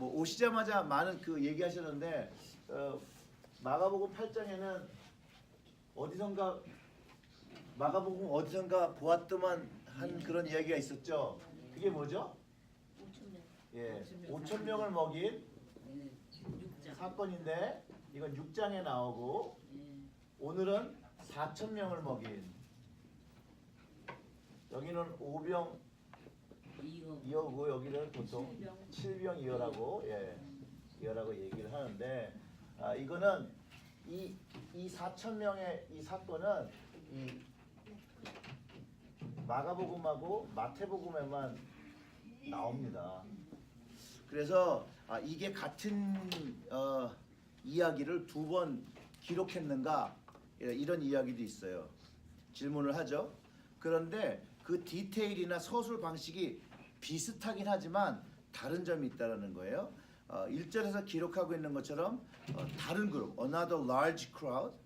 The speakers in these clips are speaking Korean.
뭐 오시자마자 많은 그 얘기하셨는데 마가복음 8장에는 어디선가 마가복음 어디선가 보았더만 한 그런 이야기가 있었죠. 그게 뭐죠? 5,000명. 예, 5천 명을 먹인 예, 6장. 사건인데 이건 6장에 나오고 예. 오늘은 4천 명을 먹인 여기는 5병 이거 이어고 여기는 보통 7병 이어라고 이어라고 얘기를 하는데 이거는 이 4천 명의 이 사건은 이 마가복음하고 마태복음에만 나옵니다. 그래서 이게 같은 이야기를 두 번 기록했는가 이런 이야기도 있어요. 질문을 하죠. 그런데 그 디테일이나 서술 방식이 비슷하긴 하지만 다른 점이 있다는 거예요. 1절에서 기록하고 있는 것처럼 다른 그룹, another large crowd,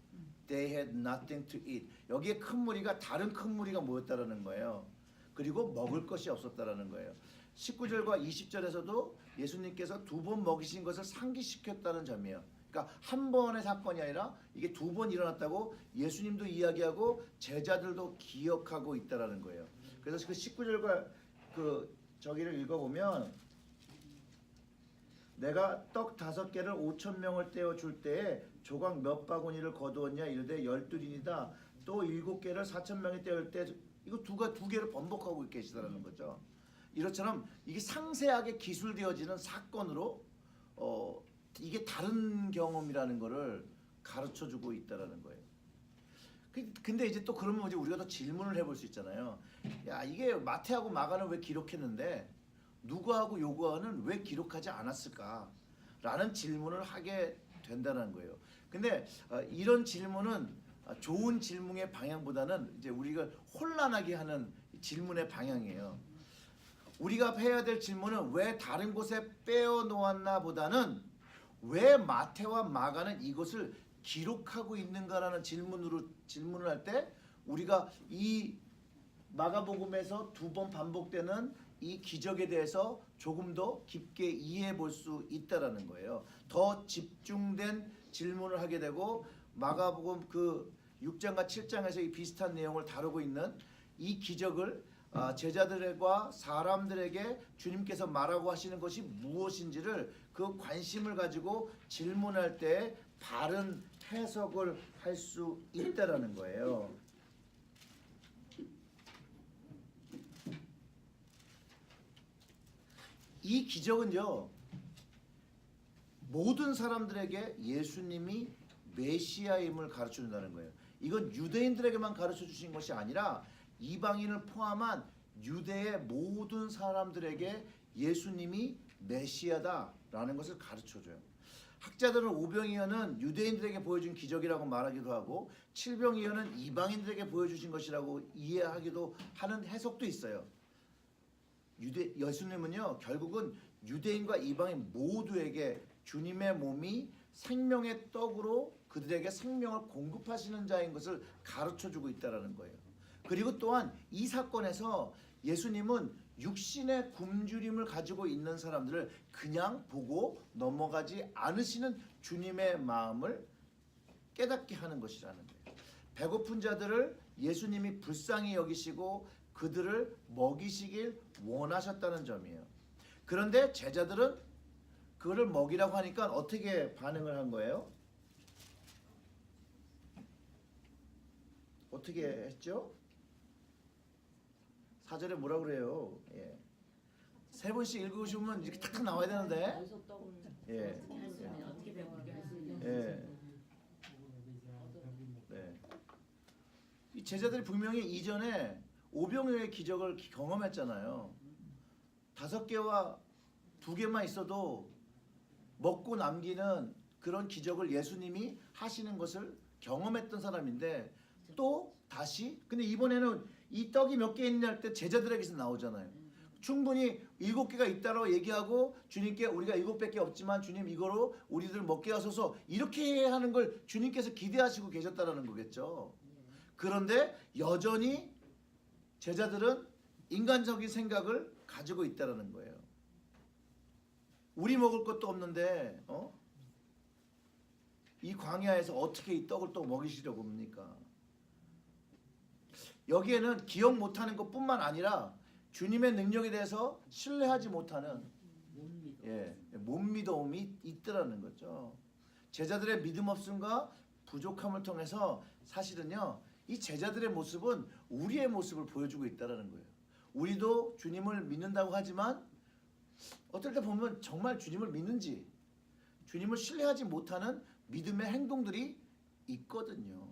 they had nothing to eat. 여기에 큰 무리가 다른 큰 무리가 모였다라는 거예요. 그리고 먹을 것이 없었다라는 거예요. 19절과 20절에서도 예수님께서 두 번 먹이신 것을 상기시켰다는 점이에요. 그러니까 한 번의 사건이 아니라 이게 두 번 일어났다고 예수님도 이야기하고 제자들도 기억하고 있다라는 거예요. 그래서 그 19절과 그 저기를 읽어보면 내가 떡 5개를 5천 명을 떼어 줄 때에 조각 몇 바구니를 거두었냐 이르되 12린이다. 또 7개를 4천 명이 떼을 때 이거 두 개를 번복하고 계시다라는 거죠. 이것처럼 이게 상세하게 기술되어지는 사건으로 이게 다른 경험이라는 거를 가르쳐주고 있다라는 거예요. 근데 이제 또 그러면 이제 우리가 더 질문을 해볼 수 있잖아요. 야, 이게 마태하고 마가는 왜 기록했는데 누가하고 요한은 왜 기록하지 않았을까? 라는 질문을 하게 된다는 거예요. 근데 이런 질문은 좋은 질문의 방향보다는 이제 우리가 혼란하게 하는 질문의 방향이에요. 우리가 해야 될 질문은 왜 다른 곳에 빼어 놓았나 보다는 왜 마태와 마가는 이것을 기록하고 있는가라는 질문을 할 때 우리가 이 마가복음에서 두 번 반복되는 이 기적에 대해서 조금 더 깊게 이해해 볼 수 있다라는 거예요. 더 집중된 질문을 하게 되고 마가복음 그 6장과 7장에서 이 비슷한 내용을 다루고 있는 이 기적을 제자들과 사람들에게 주님께서 말하고 하시는 것이 무엇인지를 그 관심을 가지고 질문할 때 바른 해석을 할 수 있다라는 거예요. 이 기적은요, 모든 사람들에게 예수님이 메시아임을 가르쳐 준다는 거예요. 이건 유대인들에게만 가르쳐 주신 것이 아니라 이방인을 포함한 유대의 모든 사람들에게 예수님이 메시아다라는 것을 가르쳐 줘요. 학자들은 오병이어는 유대인들에게 보여준 기적이라고 말하기도 하고 칠병이어는 이방인들에게 보여주신 것이라고 이해하기도 하는 해석도 있어요. 예수님은요, 결국은 유대인과 이방인 모두에게 주님의 몸이 생명의 떡으로 그들에게 생명을 공급하시는 자인 것을 가르쳐주고 있다는 거예요. 그리고 또한 이 사건에서 예수님은 육신의 굶주림을 가지고 있는 사람들을 그냥 보고 넘어가지 않으시는 주님의 마음을 깨닫게 하는 것이라는 거예요. 배고픈 자들을 예수님이 불쌍히 여기시고 그들을 먹이시길 원하셨다는 점이에요. 그런데 제자들은 그거를 먹이라고 하니까 어떻게 반응을 한 거예요? 어떻게 했죠? 4절에 뭐라 그래요? 예. 세 번씩 읽으시면 이렇게 탁탁 나와야 되는데. 예. 어떻게 배우게 할 수 있냐? 예. 네. 이 제자들이 분명히 이전에 오병이어의 기적을 경험했잖아요. 5개와 2개만 있어도 먹고 남기는 그런 기적을 예수님이 하시는 것을 경험했던 사람인데 또 다시 근데 이번에는 이 떡이 몇 개 있냐 할 때 제자들에게서 나오잖아요. 충분히 7개가 있다고 얘기하고 주님께 우리가 7밖에 없지만 주님 이거로 우리들 먹게 하소서 이렇게 하는 걸 주님께서 기대하시고 계셨다는 거겠죠. 그런데 여전히 제자들은 인간적인 생각을 가지고 있다는 거예요. 우리 먹을 것도 없는데 이 광야에서 어떻게 이 떡을 또 먹이시려고 합니까? 여기에는 기억 못하는 것뿐만 아니라 주님의 능력에 대해서 신뢰하지 못하는 못 믿어. 못 믿어움이 있더라는 거죠. 제자들의 믿음 없음과 부족함을 통해서 사실은요, 이 제자들의 모습은 우리의 모습을 보여주고 있다는 거예요. 우리도 주님을 믿는다고 하지만 어떨 때 보면 정말 주님을 믿는지 주님을 신뢰하지 못하는 믿음의 행동들이 있거든요.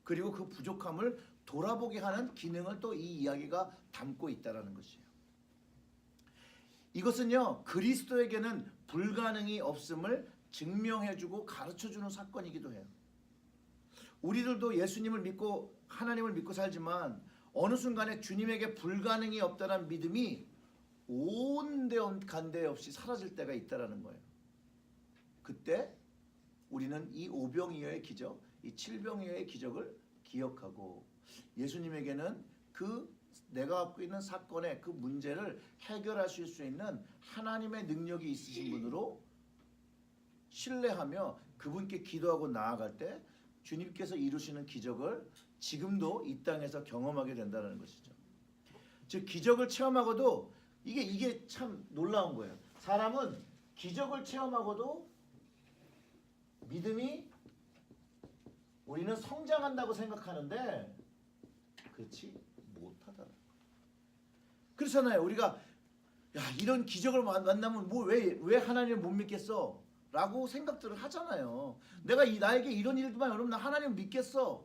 그리고 그 부족함을 돌아보게 하는 기능을 또 이 이야기가 담고 있다는 것이에요. 이것은요, 그리스도에게는 불가능이 없음을 증명해주고 가르쳐주는 사건이기도 해요. 우리들도 예수님을 믿고 하나님을 믿고 살지만 어느 순간에 주님에게 불가능이 없다는 믿음이 온데간데 없이 사라질 때가 있다는 거예요. 그때 우리는 이 오병이어의 기적, 이 칠병이어의 기적을 기억하고 예수님에게는 그 내가 갖고 있는 사건의 그 문제를 해결하실 수 있는 하나님의 능력이 있으신 분으로 신뢰하며 그분께 기도하고 나아갈 때 주님께서 이루시는 기적을 지금도 이 땅에서 경험하게 된다는 것이죠. 즉 기적을 체험하고도 이게 참 놀라운 거예요. 사람은 기적을 체험하고도 믿음이 우리는 성장한다고 생각하는데 그렇지 못하다. 그렇잖아요. 우리가 야 이런 기적을 만나면 뭐 왜 하나님을 못 믿겠어? 라고 생각들을 하잖아요. 내가 나에게 이런 일들만 여러분 나 하나님 믿겠어?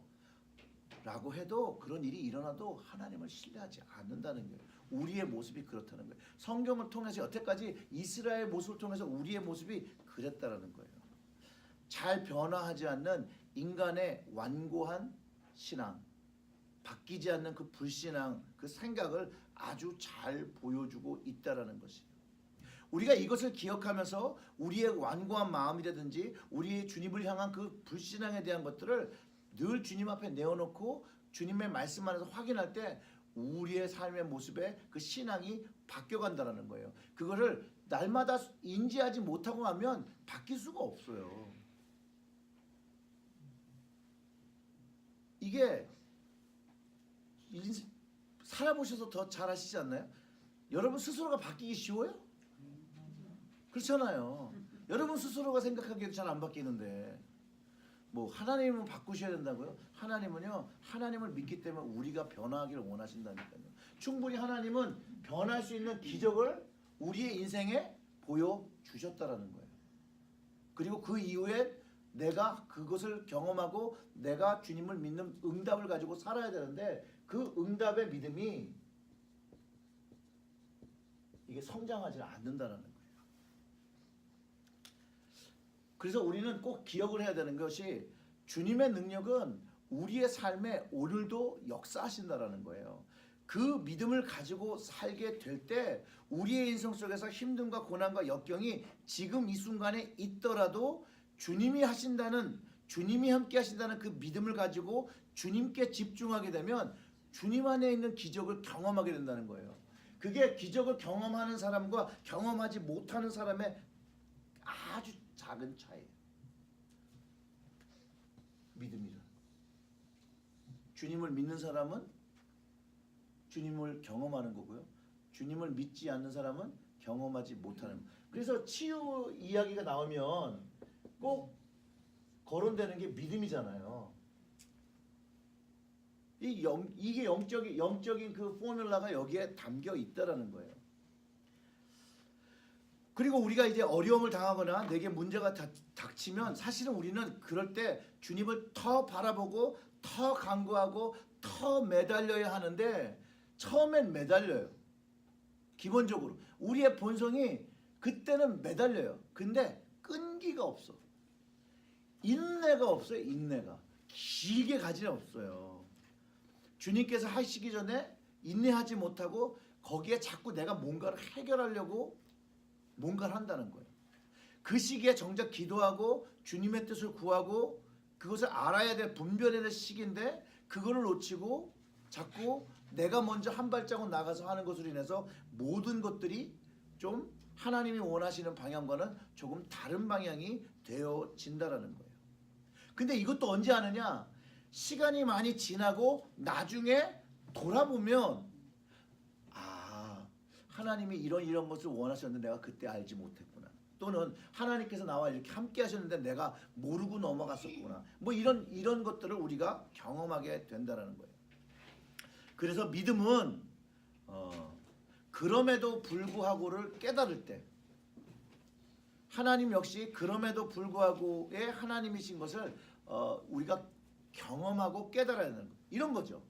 라고 해도 그런 일이 일어나도 하나님을 신뢰하지 않는다는 거예요. 우리의 모습이 그렇다는 거예요. 성경을 통해서 여태까지 이스라엘 모습을 통해서 우리의 모습이 그랬다는 거예요. 잘 변화하지 않는 인간의 완고한 신앙, 바뀌지 않는 그 불신앙, 그 생각을 아주 잘 보여주고 있다는 것이에요. 우리가 이것을 기억하면서 우리의 완고한 마음이라든지 우리의 주님을 향한 그 불신앙에 대한 것들을 늘 주님 앞에 내어놓고 주님의 말씀 안에서 확인할 때 우리의 삶의 모습에 그 신앙이 바뀌어간다는 거예요. 그거를 날마다 인지하지 못하고 하면 바뀔 수가 없어요. 이게 살아보셔서 더 잘 아시지 않나요? 여러분 스스로가 바뀌기 쉬워요? 그렇잖아요. 여러분 스스로가 생각하기에도 잘 안 바뀌는데 뭐 하나님은 바꾸셔야 된다고요? 하나님은요, 하나님을 믿기 때문에 우리가 변화하기를 원하신다니까요. 충분히 하나님은 변할 수 있는 기적을 우리의 인생에 보여주셨다라는 거예요. 그리고 그 이후에 내가 그것을 경험하고 내가 주님을 믿는 응답을 가지고 살아야 되는데 그 응답의 믿음이 이게 성장하지 않는다는 거예요. 그래서 우리는 꼭 기억을 해야 되는 것이 주님의 능력은 우리의 삶에 오늘도 역사하신다라는 거예요. 그 믿음을 가지고 살게 될 때 우리의 인생 속에서 힘듦과 고난과 역경이 지금 이 순간에 있더라도 주님이 하신다는, 주님이 함께 하신다는 그 믿음을 가지고 주님께 집중하게 되면 주님 안에 있는 기적을 경험하게 된다는 거예요. 그게 기적을 경험하는 사람과 경험하지 못하는 사람의 아주 작은 차이예요. 믿음이란. 주님을 믿는 사람은 주님을 경험하는 거고요. 주님을 믿지 않는 사람은 경험하지 못하는. 그래서 치유 이야기가 나오면 꼭 거론되는 게 믿음이잖아요. 이게 영적인 그 포뮬라가 여기에 담겨 있다라는 거예요. 그리고 우리가 이제 어려움을 당하거나 내게 문제가 닥치면 사실은 우리는 그럴 때 주님을 더 바라보고 더 간구하고 더 매달려야 하는데 처음엔 매달려요. 기본적으로 우리의 본성이 그때는 매달려요. 근데 끈기가 없어. 인내가 없어요. 인내가 길게 가지는 없어요. 주님께서 하시기 전에 인내하지 못하고 거기에 자꾸 내가 뭔가를 해결하려고 뭔가를 한다는 거예요. 그 시기에 정작 기도하고 주님의 뜻을 구하고 그것을 알아야 될 분별해야 될 시기인데 그거를 놓치고 자꾸 내가 먼저 한 발자국 나가서 하는 것으로 인해서 모든 것들이 좀 하나님이 원하시는 방향과는 조금 다른 방향이 되어진다라는 거예요. 근데 이것도 언제 하느냐? 시간이 많이 지나고 나중에 돌아보면 하나님이 이런 것을 원하셨는데 내가 그때 알지 못했구나. 또는 하나님께서 나와 이렇게 함께 하셨는데 내가 모르고 넘어갔었구나. 뭐 이런 것들을 우리가 경험하게 된다는 거예요. 그래서 믿음은 그럼에도 불구하고를 깨달을 때 하나님 역시 그럼에도 불구하고의 하나님이신 것을 우리가 경험하고 깨달아야 되는 거예요. 이런 거죠.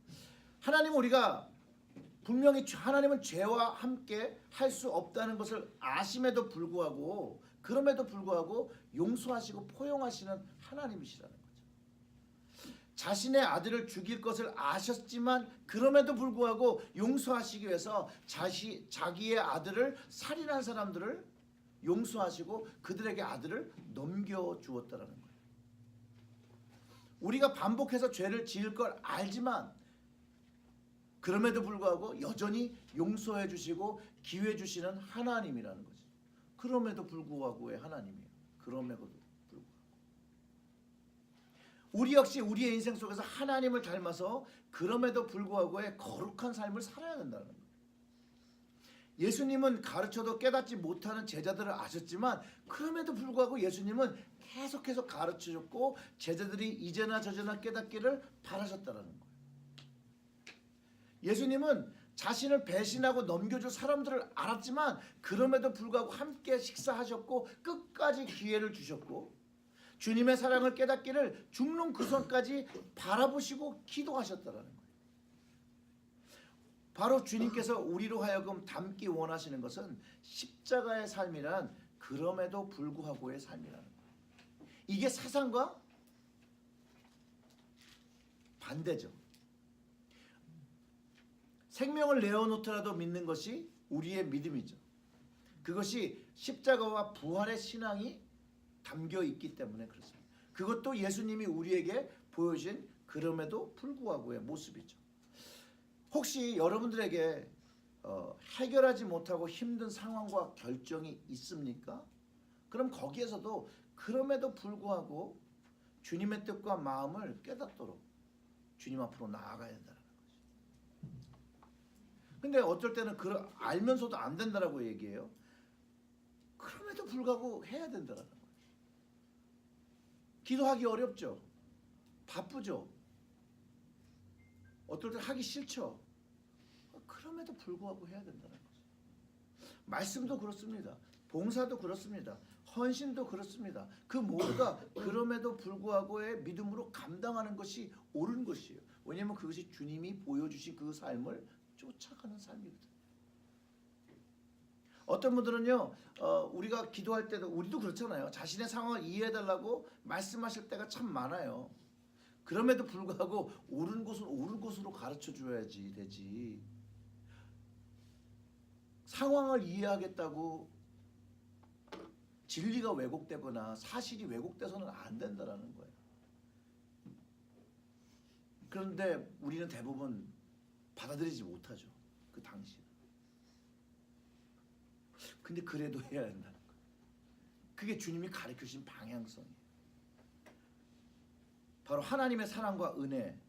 하나님은 우리가 분명히 하나님은 죄와 함께 할 수 없다는 것을 아심에도 불구하고 그럼에도 불구하고 용서하시고 포용하시는 하나님이시라는 거죠. 자신의 아들을 죽일 것을 아셨지만 그럼에도 불구하고 용서하시기 위해서 자기의 아들을 살인한 사람들을 용서하시고 그들에게 아들을 넘겨주었다는 거예요. 우리가 반복해서 죄를 지을 걸 알지만 그럼에도 불구하고 여전히 용서해 주시고 기회 주시는 하나님이라는 거지. 그럼에도 불구하고의 하나님이에요. 그럼에도 불구하고. 우리 역시 우리의 인생 속에서 하나님을 닮아서 그럼에도 불구하고의 거룩한 삶을 살아야 된다는 거예요. 예수님은 가르쳐도 깨닫지 못하는 제자들을 아셨지만 그럼에도 불구하고 예수님은 계속해서 가르쳐줬고 제자들이 이제나 저제나 깨닫기를 바라셨다는 거예요. 예수님은 자신을 배신하고 넘겨줄 사람들을 알았지만 그럼에도 불구하고 함께 식사하셨고 끝까지 기회를 주셨고 주님의 사랑을 깨닫기를 죽는 그 손까지 바라보시고 기도하셨다는 거예요. 바로 주님께서 우리로 하여금 닮기 원하시는 것은 십자가의 삶이란 그럼에도 불구하고의 삶이라는 거예요. 이게 사상과 반대죠. 생명을 내어놓더라도 믿는 것이 우리의 믿음이죠. 그것이 십자가와 부활의 신앙이 담겨 있기 때문에 그렇습니다. 그것도 예수님이 우리에게 보여주신 그럼에도 불구하고의 모습이죠. 혹시 여러분들에게 해결하지 못하고 힘든 상황과 결정이 있습니까? 그럼 거기에서도 그럼에도 불구하고 주님의 뜻과 마음을 깨닫도록 주님 앞으로 나아가야 된다는 거죠. 근데 어쩔 때는 알면서도 안 된다라고 얘기해요. 그럼에도 불구하고 해야 된다는 거예요. 기도하기 어렵죠. 바쁘죠. 어떨 때 하기 싫죠. 그럼에도 불구하고 해야 된다는 거죠. 말씀도 그렇습니다. 봉사도 그렇습니다. 헌신도 그렇습니다. 그 모두가 그럼에도 불구하고의 믿음으로 감당하는 것이 옳은 것이에요. 왜냐하면 그것이 주님이 보여주신 그 삶을 쫓아가는 삶이거든요. 어떤 분들은요, 우리가 기도할 때도 우리도 그렇잖아요. 자신의 상황을 이해해달라고 말씀하실 때가 참 많아요. 그럼에도 불구하고 옳은 곳은 옳은 곳으로 가르쳐 줘야지 되지. 상황을 이해하겠다고 진리가 왜곡되거나 사실이 왜곡돼서는 안 된다라는 거예요. 그런데 우리는 대부분 받아들이지 못하죠. 그 당시에. 근데 그래도 해야 된다는 거예요. 그게 주님이 가르쳐주신 방향성이에요. 바로 하나님의 사랑과 은혜,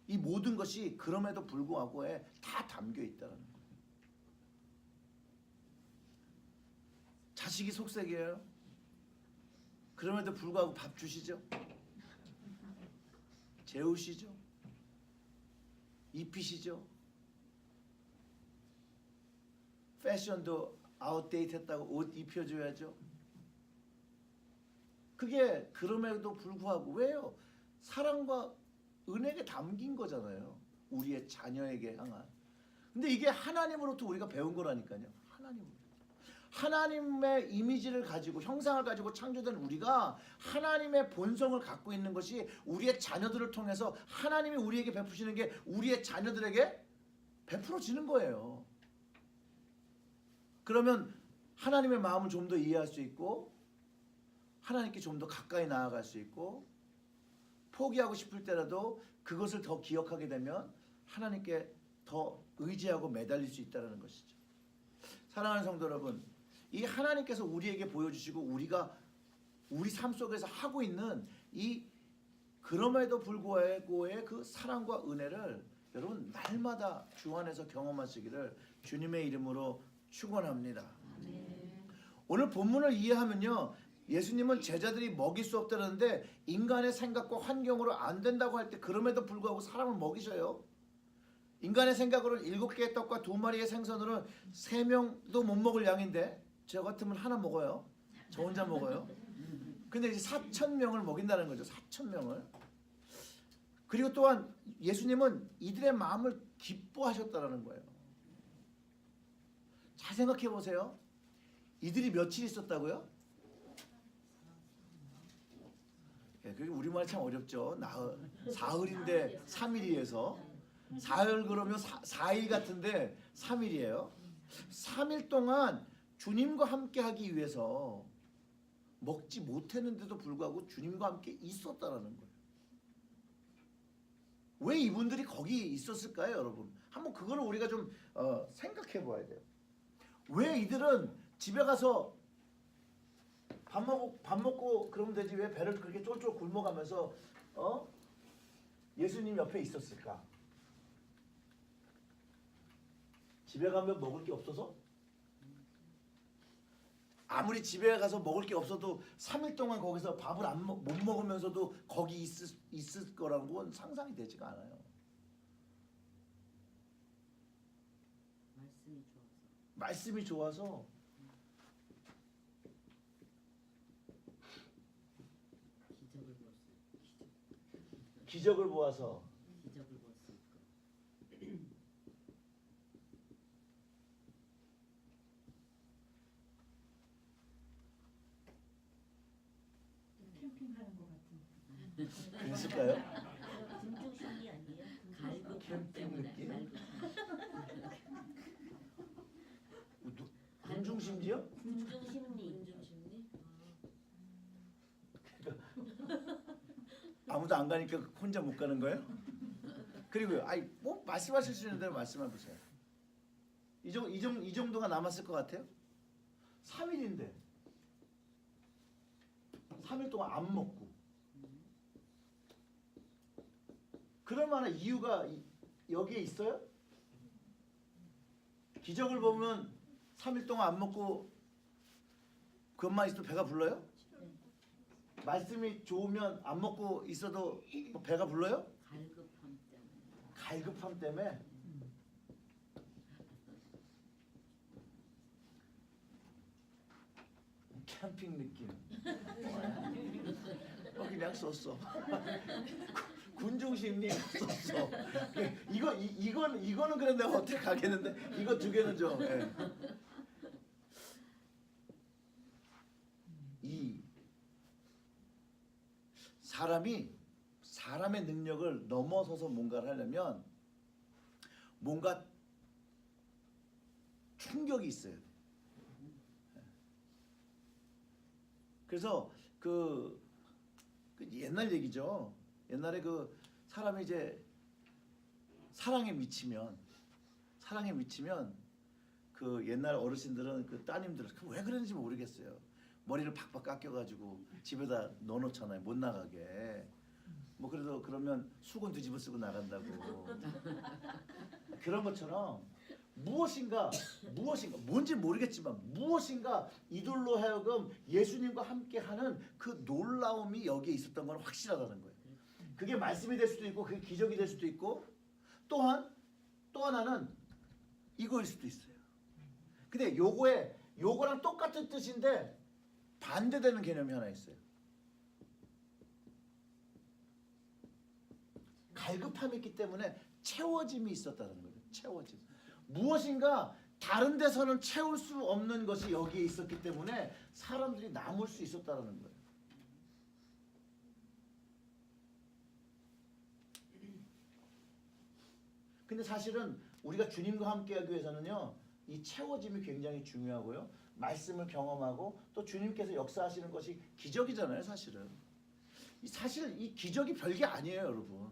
이 모든 것이 그럼에도 불구하고에 다 담겨 있다는 거예요. 자식이 속색이에요. 그럼에도 불구하고 밥 주시죠. 재우시죠. 입히시죠. 패션도 아웃데이트했다고 옷 입혀줘야죠. 그게 그럼에도 불구하고 왜요? 사랑과 은혜가 담긴 거잖아요. 우리의 자녀에게 향한. 근데 이게 하나님으로부터 우리가 배운 거라니까요. 하나님의 이미지를 가지고 형상을 가지고 창조된 우리가 하나님의 본성을 갖고 있는 것이 우리의 자녀들을 통해서 하나님이 우리에게 베푸시는 게 우리의 자녀들에게 베풀어지는 거예요. 그러면 하나님의 마음을 좀 더 이해할 수 있고 하나님께 좀 더 가까이 나아갈 수 있고 포기하고 싶을 때라도 그것을 더 기억하게 되면 하나님께 더 의지하고 매달릴 수 있다는 것이죠. 사랑하는 성도 여러분, 이 하나님께서 우리에게 보여주시고 우리가 우리 삶 속에서 하고 있는 이 그럼에도 불구하고의 그 사랑과 은혜를 여러분 날마다 주 안에서 경험하시기를 주님의 이름으로 축원합니다. 오늘 본문을 이해하면요, 예수님은 제자들이 먹일 수 없다는데 인간의 생각과 환경으로 안 된다고 할 때 그럼에도 불구하고 사람을 먹이셔요. 인간의 생각으로는 7개의 떡과 2마리의 생선으로는 3명도 못 먹을 양인데 저 같으면 하나 먹어요. 저 혼자 먹어요. 근데 이제 4,000명을 먹인다는 거죠. 4,000명을. 그리고 또한 예수님은 이들의 마음을 기뻐하셨다는 거예요. 잘 생각해 보세요. 이들이 며칠 있었다고요? 예, 그게 우리말 참 어렵죠. 사흘인데 3일이에서 사흘 그러면 4일 같은데 3일이에요. 3일 동안 주님과 함께 하기 위해서 먹지 못했는데도 불구하고 주님과 함께 있었다라는 거예요. 왜 이분들이 거기 있었을까요, 여러분? 한번 그거를 우리가 좀 생각해 봐야 돼요. 왜 이들은 집에 가서 밥 먹고 그러면 되지 왜 배를 그렇게 쫄쫄 굶어가면서 예수님 옆에 있었을까? 집에 가면 먹을 게 없어서? 아무리 집에 가서 먹을 게 없어도 3일 동안 거기서 밥을 못 먹으면서도 거기 있을 거라는 건 상상이 되지가 않아요. 말씀이 좋아서 기적을 보아서 캠핑하는 것 같은. 그랬을까요? 군중심리 아니에요? 갈급 캠핑 때문에 느낌? 갈급. 군중심지요? 군중심리. 아무도 안 가니까 혼자 못 가는 거예요? 그리고요, 아이 뭐 말씀하실 수 있는 대로 말씀해 보세요. 이 정도가 남았을 것 같아요? 3일인데 3일 동안 안 먹고 그럴 만한 이유가 여기에 있어요? 기적을 보면 3일 동안 안 먹고 그것만 있어도 배가 불러요? 말씀이 좋으면 안 먹고 있어도 배가 불러요? 갈급함 때문에. 갈급함 때문에. 캠핑 느낌. 그냥 썼어. 군중심리 썼어. 이거는 그래 내가 어떻게 가겠는데 이거 2개는 좀. 예. 사람의 능력을 넘어서서 뭔가를 하려면 뭔가 충격이 있어요. 그래서 그 옛날 얘기죠. 옛날에 그 사람이 이제 사랑에 미치면 그 옛날 어르신들은 그 따님들 왜 그런지 모르겠어요. 머리를 팍팍 깎여가지고 집에다 넣어놓잖아요. 못 나가게. 뭐 그래도 그러면 수건 뒤집어 쓰고 나간다고. 그런 것처럼 무엇인가 뭔지 모르겠지만 무엇인가 이들로 하여금 예수님과 함께하는 그 놀라움이 여기에 있었던 건 확실하다는 거예요. 그게 말씀이 될 수도 있고 그게 기적이 될 수도 있고 또한 또 하나는 이거일 수도 있어요. 근데 요거랑 똑같은 뜻인데 반대되는 개념이 하나 있어요. 갈급함이 있기 때문에 채워짐이 있었다는 거예요. 채워짐. 무엇인가 다른 데서는 채울 수 없는 것이 여기에 있었기 때문에 사람들이 남을 수 있었다는 거예요. 근데 사실은 우리가 주님과 함께하기 위해서는요, 이 채워짐이 굉장히 중요하고요. 말씀을 경험하고 또 주님께서 역사하시는 것이 기적이잖아요, 사실은. 사실 이 기적이 별게 아니에요, 여러분.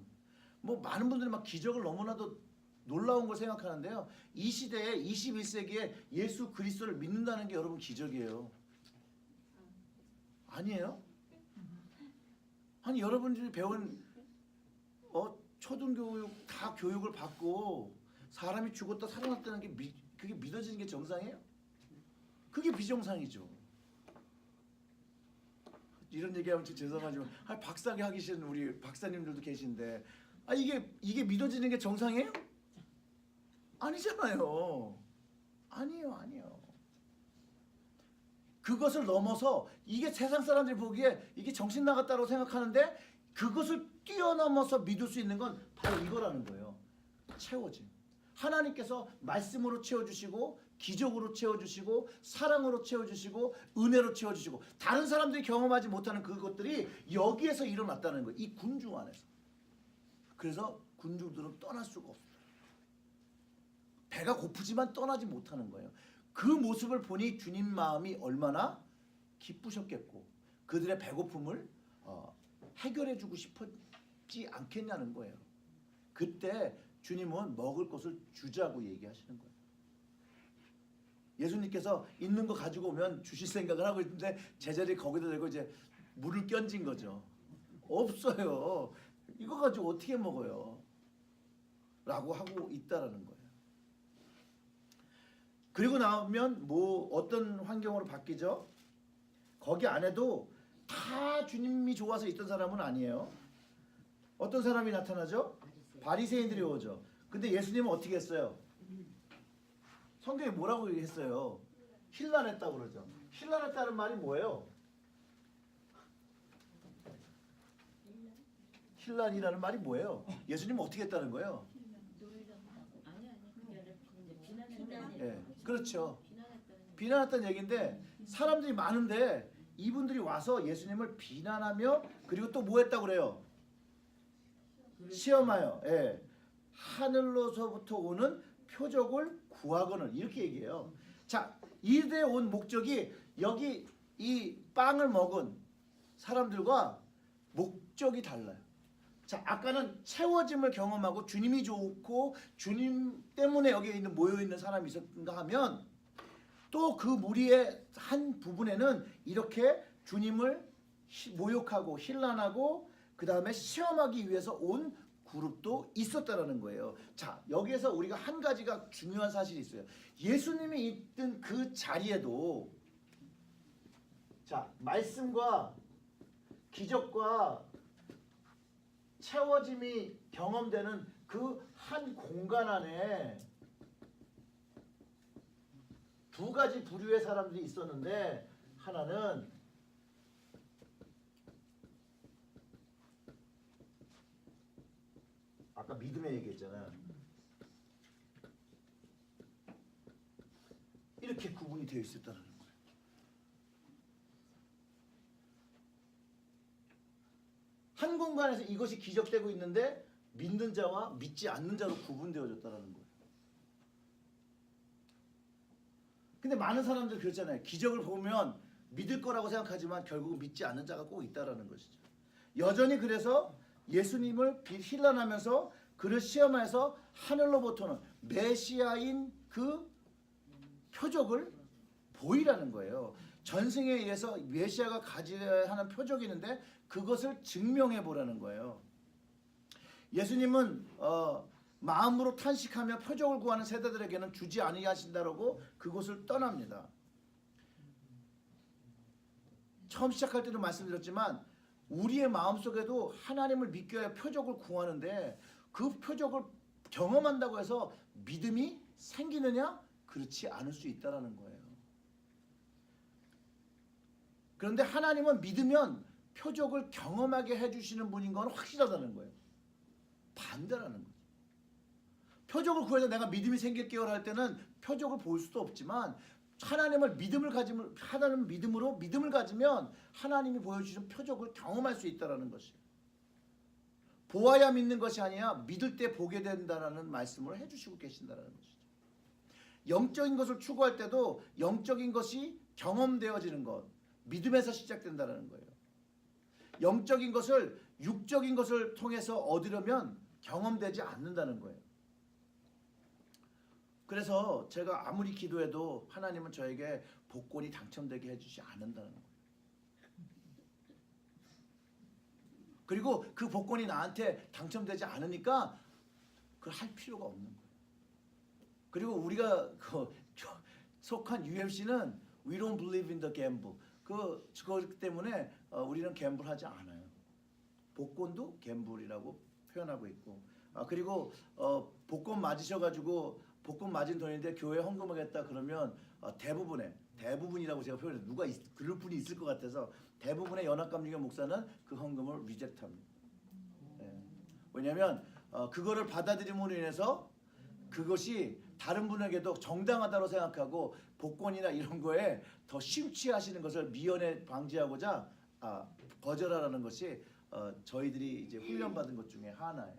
뭐 많은 분들이 막 기적을 너무나도 놀라운 걸 생각하는데요. 이 시대에 21세기에 예수 그리스도를 믿는다는 게 여러분 기적이에요. 아니에요? 아니 여러분들이 배운 초등교육 다 교육을 받고 사람이 죽었다 살아났다는 게 그게 믿어지는 게 정상이에요? 그게 비정상이죠. 이런 얘기하면 좀 죄송하지만 박사학위 하기 싫은 우리 박사님들도 계신데 이게 믿어지는 게 정상이에요? 아니잖아요. 아니에요. 그것을 넘어서 이게 세상 사람들이 보기에 이게 정신 나갔다고 생각하는데 그것을 뛰어넘어서 믿을 수 있는 건 바로 이거라는 거예요. 채워짐. 하나님께서 말씀으로 채워주시고 기적으로 채워주시고 사랑으로 채워주시고 은혜로 채워주시고 다른 사람들이 경험하지 못하는 그것들이 여기에서 일어났다는 거예요. 이 군중 안에서. 그래서 군중들은 떠날 수가 없어요. 배가 고프지만 떠나지 못하는 거예요. 그 모습을 보니 주님 마음이 얼마나 기쁘셨겠고 그들의 배고픔을 해결해주고 싶었지 않겠냐는 거예요. 그때 주님은 먹을 것을 주자고 얘기하시는 거예요. 예수님께서 있는 거 가지고 오면 주실 생각을 하고 있는데 제자들이 거기다 대고 이제 물을 끼얹은 거죠. 없어요. 이거 가지고 어떻게 먹어요? 라고 하고 있다라는 거예요. 그리고 나오면 어떤 환경으로 바뀌죠? 거기 안에도 다 주님이 좋아서 있던 사람은 아니에요. 어떤 사람이 나타나죠? 바리새인들이 오죠. 근데 예수님은 어떻게 했어요? 성경에 뭐라고 얘기했어요? 힐난했다고 그러죠. 힐난했다는 말이 뭐예요? 힐난이라는 말이 뭐예요? 예수님은 어떻게 했다는 거예요? 예, 그렇죠. 비난했다는 얘기인데 사람들이 많은데 이분들이 와서 예수님을 비난하며 그리고 또 뭐 했다고 그래요? 시험하여 하늘로서부터 오는 표적을 구하거늘 이렇게 얘기해요. 자, 이들의 온 목적이 여기 이 빵을 먹은 사람들과 목적이 달라요. 자, 아까는 채워짐을 경험하고 주님이 좋고 주님 때문에 여기 모여 있는 사람이 있었는가 하면 또 그 무리의 한 부분에는 이렇게 주님을 모욕하고 힐난하고 그 다음에 시험하기 위해서 온 그룹도 있었다라는 거예요. 자, 여기에서 우리가 한 가지가 중요한 사실이 있어요. 예수님이 있던 그 자리에도 자, 말씀과 기적과 채워짐이 경험되는 그 한 공간 안에 두 가지 부류의 사람들이 있었는데 하나는 아까 믿음의 얘기했잖아요. 이렇게 구분이 되어 있었다는 거예요. 한 공간에서 이것이 기적되고 있는데 믿는 자와 믿지 않는 자로 구분되어졌다는 거예요. 근데 많은 사람들 그렇잖아요. 기적을 보면 믿을 거라고 생각하지만 결국은 믿지 않는 자가 꼭 있다라는 것이죠. 여전히 그래서 예수님을 힐난하면서 그를 시험해서 하늘로부터는 메시아인 그 표적을 보이라는 거예요. 전승에 의해서 메시아가 가져야 하는 표적이 있는데 그것을 증명해 보라는 거예요. 예수님은 마음으로 탄식하며 표적을 구하는 세대들에게는 주지 아니하신다라고 그곳을 떠납니다. 처음 시작할 때도 말씀드렸지만 우리의 마음속에도 하나님을 믿겨야 표적을 구하는데 그 표적을 경험한다고 해서 믿음이 생기느냐? 그렇지 않을 수 있다는 거예요. 그런데 하나님은 믿으면 표적을 경험하게 해주시는 분인 건 확실하다는 거예요. 반대라는 거죠. 표적을 구해서 내가 믿음이 생길게요 할 때는 표적을 볼 수도 없지만 하나님을 믿음으로 믿음을 가지면 하나님이 보여주신 표적을 경험할 수 있다는 것이에요. 보아야 믿는 것이 아니라 믿을 때 보게 된다라는 말씀을 해주시고 계신다는 것이죠. 영적인 것을 추구할 때도 영적인 것이 경험되어지는 것, 믿음에서 시작된다는 거예요. 영적인 것을 육적인 것을 통해서 얻으려면 경험되지 않는다는 거예요. 그래서 제가 아무리 기도해도 하나님은 저에게 복권이 당첨되게 해주지 않는다는 거예요. 그리고 그 복권이 나한테 당첨되지 않으니까 그걸 할 필요가 없는 거예요. 그리고 우리가 속한 UMC는 We don't believe in the gamble. 그렇기 때문에 우리는 갬블하지 않아요. 복권도 갬블이라고 표현하고 있고, 그리고 복권 맞으셔가지고 복권 맞은 돈인데 교회 헌금하겠다 그러면 대부분이라고 제가 표현해요. 누가 그럴 분이 있을 것 같아서 대부분의 연합감리교 목사는 그 헌금을 리젝트합니다. 네. 왜냐하면 그거를 받아들임으로 인해서 그것이 다른 분에게도 정당하다고 생각하고 복권이나 이런 거에 더 심취하시는 것을 미연에 방지하고자 거절하라는 것이 저희들이 이제 훈련받은 것 중에 하나예요.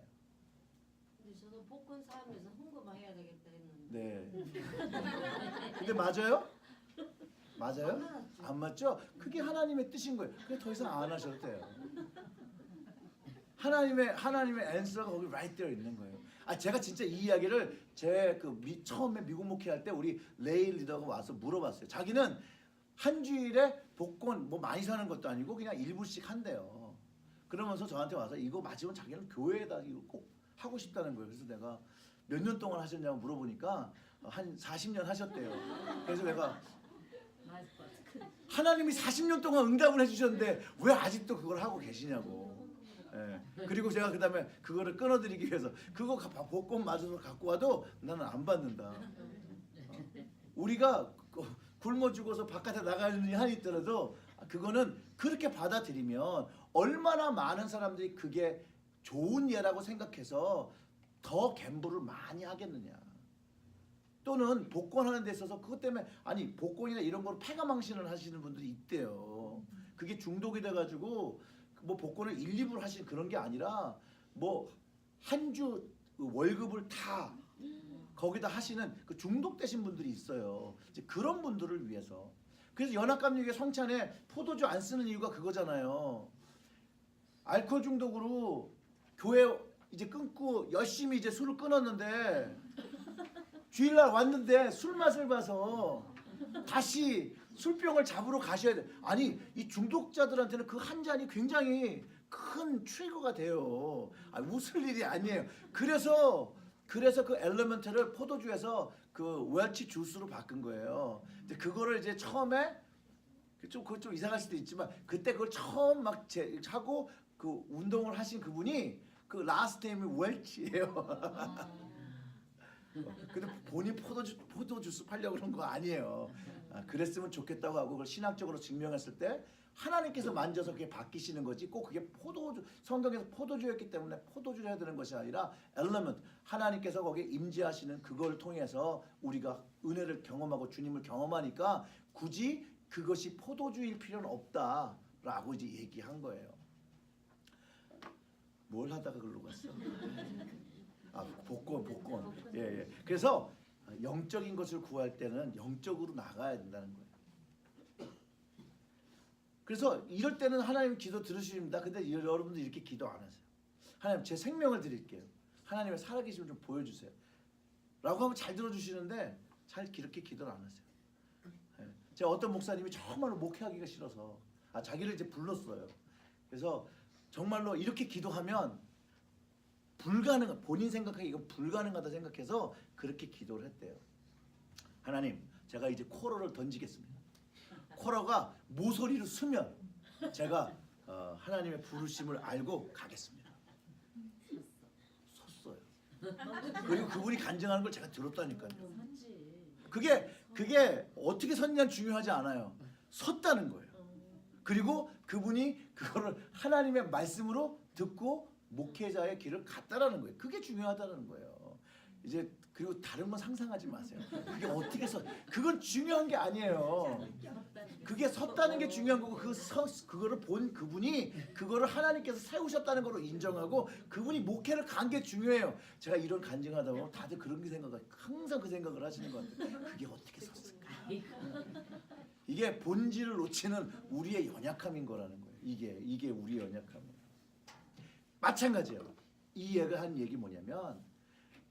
근데 저는 복권 사면서 헌금해야 되겠다 했는데. 네. 근데 맞아요? 맞아요? 안 맞죠? 그게 하나님의 뜻인 거예요. 그래 더 이상 안 하셔도 돼요. 하나님의 앤서가 거기 right there 있는 거예요. 제가 진짜 이 이야기를 처음에 미국 목회할 때 우리 레이 리더가 와서 물어봤어요. 자기는 한 주일에 복권 뭐 많이 사는 것도 아니고 그냥 일부씩 한대요. 그러면서 저한테 와서 이거 맞으면 자기는 교회에다 이거 꼭 하고 싶다는 거예요. 그래서 내가 몇 년 동안 하셨냐고 물어보니까 한 40년 하셨대요. 그래서 내가 하나님이 40년 동안 응답을 해주셨는데 왜 아직도 그걸 하고 계시냐고. 예. 그리고 제가 그다음에 그거를 끊어드리기 위해서 그거 복권 맞아서 갖고 와도 나는 안 받는다. 우리가 굶어 죽어서 바깥에 나가는 일이 한이 있더라도 그거는 그렇게 받아들이면 얼마나 많은 사람들이 그게 좋은 예라고 생각해서 더 갬블을 많이 하겠느냐. 또는 복권하는 데 있어서 그것 때문에 복권이나 이런 거로 패가망신을 하시는 분들이 있대요. 그게 중독이 돼가지고 뭐 복권을 1, 2불 하시는 그런 게 아니라 뭐 한 주 월급을 다 거기다 하시는 그 중독되신 분들이 있어요. 이제 그런 분들을 위해서. 그래서 연합감리교회 성찬에 포도주 안 쓰는 이유가 그거잖아요. 알코올 중독으로 교회 이제 끊고 열심히 이제 술을 끊었는데 주일날 왔는데 술 맛을 봐서 다시 술병을 잡으러 가셔야 돼. 이 중독자들한테는 그 한 잔이 굉장히 큰 트리거가 돼요. 웃을 일이 아니에요. 그래서 그 엘리먼트를 포도주에서 그 웰치 주스로 바꾼 거예요. 근데 그거를 이제 처음에 그거 좀 이상할 수도 있지만 그때 그걸 처음 막 하고 그 운동을 하신 그분이 그 라스트 네임이 웰치예요. 근데 본인 포도주스 팔려고 그런 거 아니에요. 그랬으면 좋겠다고 하고 그걸 신학적으로 증명했을 때 하나님께서 만져서 그게 바뀌시는 거지 꼭 그게 성경에서 포도주였기 때문에 포도주를 해야 되는 것이 아니라 엘리먼트 하나님께서 거기에 임재하시는 그걸 통해서 우리가 은혜를 경험하고 주님을 경험하니까 굳이 그것이 포도주일 필요는 없다라고 이제 얘기한 거예요. 뭘 하다가 그걸로 갔어? 복권. 예. 그래서 영적인 것을 구할 때는 영적으로 나가야 된다는 거예요. 그래서 이럴 때는 하나님 기도 들으십니다. 근데 여러분들 이렇게 기도 안 하세요. 하나님 제 생명을 드릴게요. 하나님의 살아계심을 좀 보여주세요. 라고 하면 잘 들어주시는데 잘 그렇게 기도를 안 하세요. 예. 제가 어떤 목사님이 정말로 목회하기가 싫어서 자기를 이제 불렀어요. 그래서 정말로 이렇게 기도하면 본인 생각하기 이건 불가능하다 생각해서 그렇게 기도를 했대요. 하나님, 제가 이제 코러를 던지겠습니다. 코러가 모서리로 쓰면 제가 하나님의 부르심을 알고 가겠습니다. 섰어요. 그리고 그분이 간증하는 걸 제가 들었다니까요. 그게 어떻게 섰냐는 중요하지 않아요. 섰다는 거예요. 그리고 그분이 그거를 하나님의 말씀으로 듣고 목회자의 길을 갔다라는 거예요. 그게 중요하다는 거예요. 이제 그리고 다른 건 상상하지 마세요. 그게 어떻게 그건 중요한 게 아니에요. 그게 섰다는 게 중요한 거고 그거를 본 그분이 그거를 하나님께서 세우셨다는 걸로 인정하고 그분이 목회를 간 게 중요해요. 제가 이런 간증하다 보면 다들 그런 게 항상 그 생각을 하시는 것 같아요. 그게 어떻게 섰을까? 이게 본질을 놓치는 우리의 연약함인 거라는 거예요. 이게 우리의 연약함이에요. 마찬가지예요. 이 얘가 한 얘기 뭐냐면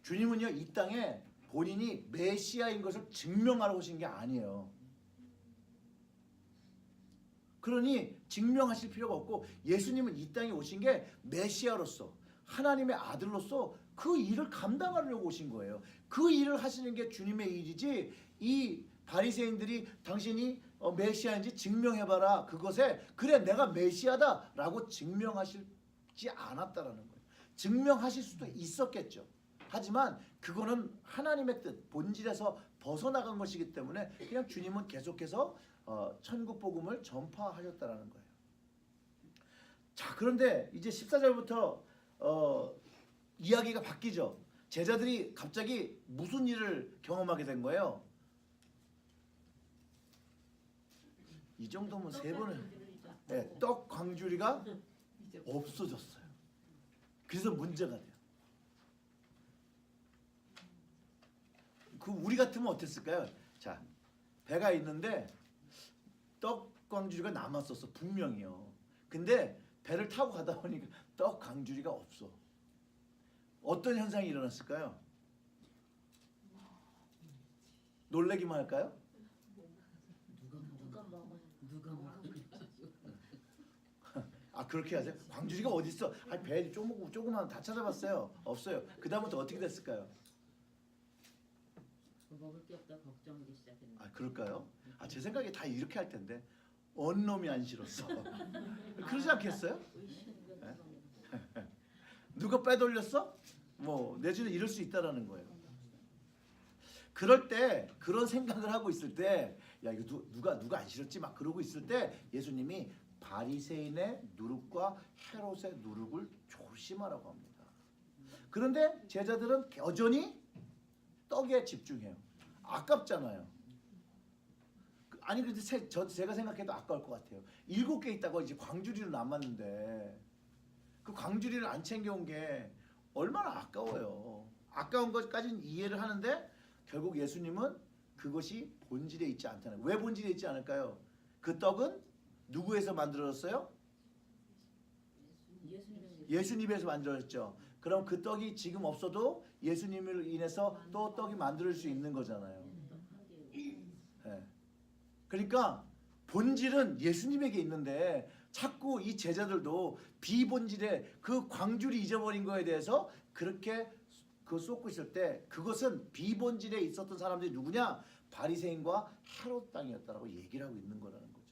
주님은요 이 땅에 본인이 메시아인 것을 증명하러 오신 게 아니에요. 그러니 증명하실 필요가 없고 예수님은 이 땅에 오신 게 메시아로서 하나님의 아들로서 그 일을 감당하려고 오신 거예요. 그 일을 하시는 게 주님의 일이지 이 바리새인들이 당신이 메시아인지 증명해봐라 그것에 그래 내가 메시아다라고 증명하시지 않았다라는 거예요. 증명하실 수도 있었겠죠. 하지만 그거는 하나님의 뜻 본질에서 벗어나간 것이기 때문에 그냥 주님은 계속해서 천국 복음을 전파하셨다라는 거예요. 자, 그런데 이제 14절부터 이야기가 바뀌죠. 제자들이 갑자기 무슨 일을 경험하게 된 거예요? 이 정도면 세 번을 떡 광주리가 없어졌어요. 그래서 문제가 돼요. 그 우리 같으면 어땠을까요? 자, 배가 있는데 떡 광주리가 남았었어 분명히요. 근데 배를 타고 가다 보니까 떡 광주리가 없어. 어떤 현상이 일어났을까요? 놀래기만 할까요? 누가 먹어? 아 그렇게 하세요? 광주리가 어디 있어? 아 배 조그만 다 찾아봤어요. 없어요. 그 다음부터 어떻게 됐을까요? 먹을 게 없다 걱정하기 시작했네. 아 그럴까요? 아 제 생각에 다 이렇게 할 텐데 언 놈이 안 싫었어. 그러지 않겠어요? 누가 빼돌렸어? 뭐 내지는 이럴 수 있다라는 거예요. 그럴 때 그런 생각을 하고 있을 때 야 이거 누가 안 싫었지 막 그러고 있을 때 예수님이 바리새인의 누룩과 헤롯의 누룩을 조심하라고 합니다. 그런데 제자들은 여전히 떡에 집중해요. 아깝잖아요. 아니 근데 제가 생각해도 아까울 것 같아요. 7개 있다고 이제 광주리로 남았는데 그 광주리를 안 챙겨온 게 얼마나 아까워요. 아까운 것까지는 이해를 하는데 결국 예수님은 그것이 본질에 있지 않다는 거예요. 왜 본질에 있지 않을까요? 그 떡은 누구에서 만들어졌어요? 예수님에서 만들어졌죠. 그럼 그 떡이 지금 없어도 예수님을 인해서 또 떡이 만들 수 있는 거잖아요. 네. 그러니까 본질은 예수님에게 있는데 자꾸 이 제자들도 비본질의 그 광주리 잊어버린 거에 대해서 그렇게 쏟고 있을 때 그것은 비본질에 있었던 사람들이 누구냐? 바리새인과 헤롯 땅이었다라고 얘기를 하고 있는 거라는 거죠.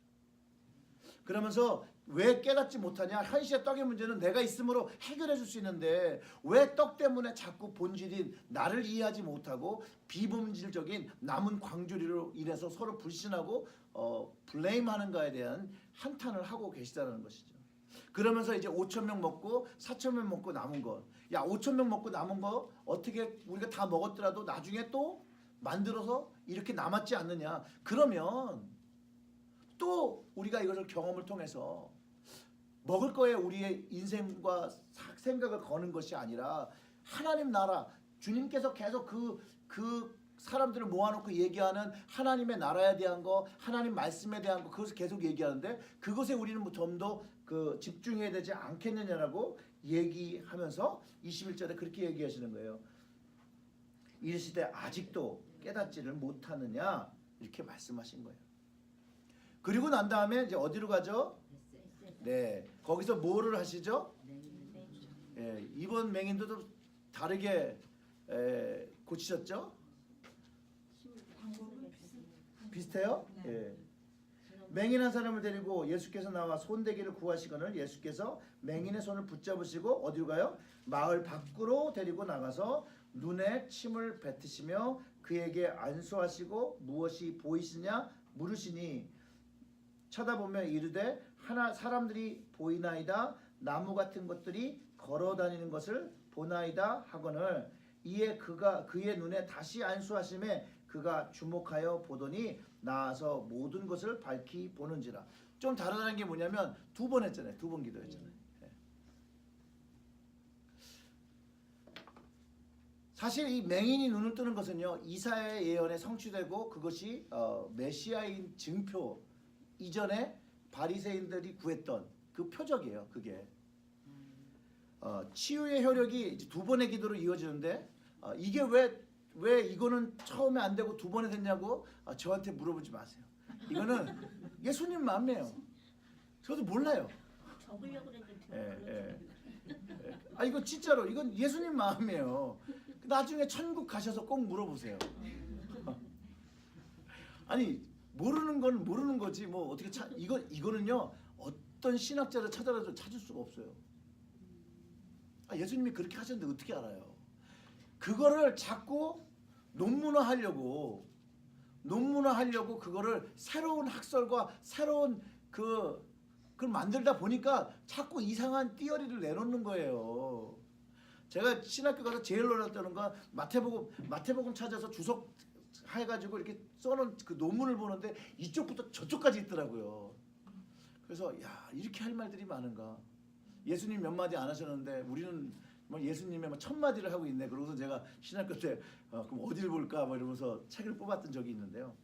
그러면서 왜 깨닫지 못하냐? 현실의 떡의 문제는 내가 있음으로 해결해 줄 수 있는데 왜 떡 때문에 자꾸 본질인 나를 이해하지 못하고 비본질적인 남은 광주리로 인해서 서로 불신하고 블레임하는가에 대한 한탄을 하고 계시다는 것이죠. 그러면서 이제 5,000명 먹고 4,000명 먹고 남은 것. 야 5,000명 먹고 남은 거 어떻게 우리가 다 먹었더라도 나중에 또 만들어서 이렇게 남았지 않느냐. 그러면 또 우리가 이것을 경험을 통해서 먹을 거에 우리의 인생과 생각을 거는 것이 아니라 하나님 나라 주님께서 계속 그 사람들을 모아놓고 얘기하는 하나님의 나라에 대한 거 하나님 말씀에 대한 거 그것을 계속 얘기하는데 그것에 우리는 좀 더 집중해야 되지 않겠느냐라고 얘기하면서 21절에 그렇게 얘기하시는 거예요. 이르시되 아직도 깨닫지를 못하느냐 이렇게 말씀하신 거예요. 그리고 난 다음에 이제 어디로 가죠? 네, 거기서 뭐를 하시죠? 예, 이번 맹인도 다르게 고치셨죠? 비슷해요? 예. 맹인한 사람을 데리고 예수께서 나와 손대기를 구하시거늘 예수께서 맹인의 손을 붙잡으시고 어디로 가요? 마을 밖으로 데리고 나가서 눈에 침을 뱉으시며 그에게 안수하시고 무엇이 보이시냐 물으시니 쳐다보며 이르되 하나 사람들이 보이나이다 나무 같은 것들이 걸어 다니는 것을 보나이다 하거늘 이에 그가 그의 눈에 다시 안수하심에 그가 주목하여 보더니 나아서 모든 것을 밝히 보는지라. 좀 다르다는 게 뭐냐면 2번 했잖아요. 2번 기도했잖아요. 네. 사실 이 맹인이 눈을 뜨는 것은요. 이사야의 예언에 성취되고 그것이 메시아인 증표 이전에 바리새인들이 구했던 그 표적이에요. 그게 치유의 효력이 2번의 기도로 이어지는데 이게 왜 왜 이거는 처음에 안 되고 두 번에 됐냐고 저한테 물어보지 마세요. 이거는 예수님 마음이에요. 저도 몰라요. 적으려고 그랬는데 예. 이거 진짜로 이건 예수님 마음이에요. 나중에 천국 가셔서 꼭 물어보세요. 아니 모르는 건 모르는 거지 뭐 어떻게 이거는요 어떤 신학자를 찾아라도 찾을 수가 없어요. 예수님이 그렇게 하셨는데 어떻게 알아요? 그거를 자꾸 논문화하려고 그거를 새로운 학설과 새로운 그걸 만들다 보니까 자꾸 이상한 띠어리를 내놓는 거예요. 제가 신학교 가서 제일 놀랐다는 건 마태복음 찾아서 주석 해가지고 이렇게 써놓은 그 논문을 보는데 이쪽부터 저쪽까지 있더라고요. 그래서 야 이렇게 할 말들이 많은가. 예수님 몇 마디 안 하셨는데 우리는 뭐 예수님의 뭐 1000마디를 하고 있네. 그러고서 제가 신학교 때 그럼 어디를 볼까 뭐 이러면서 책을 뽑았던 적이 있는데요.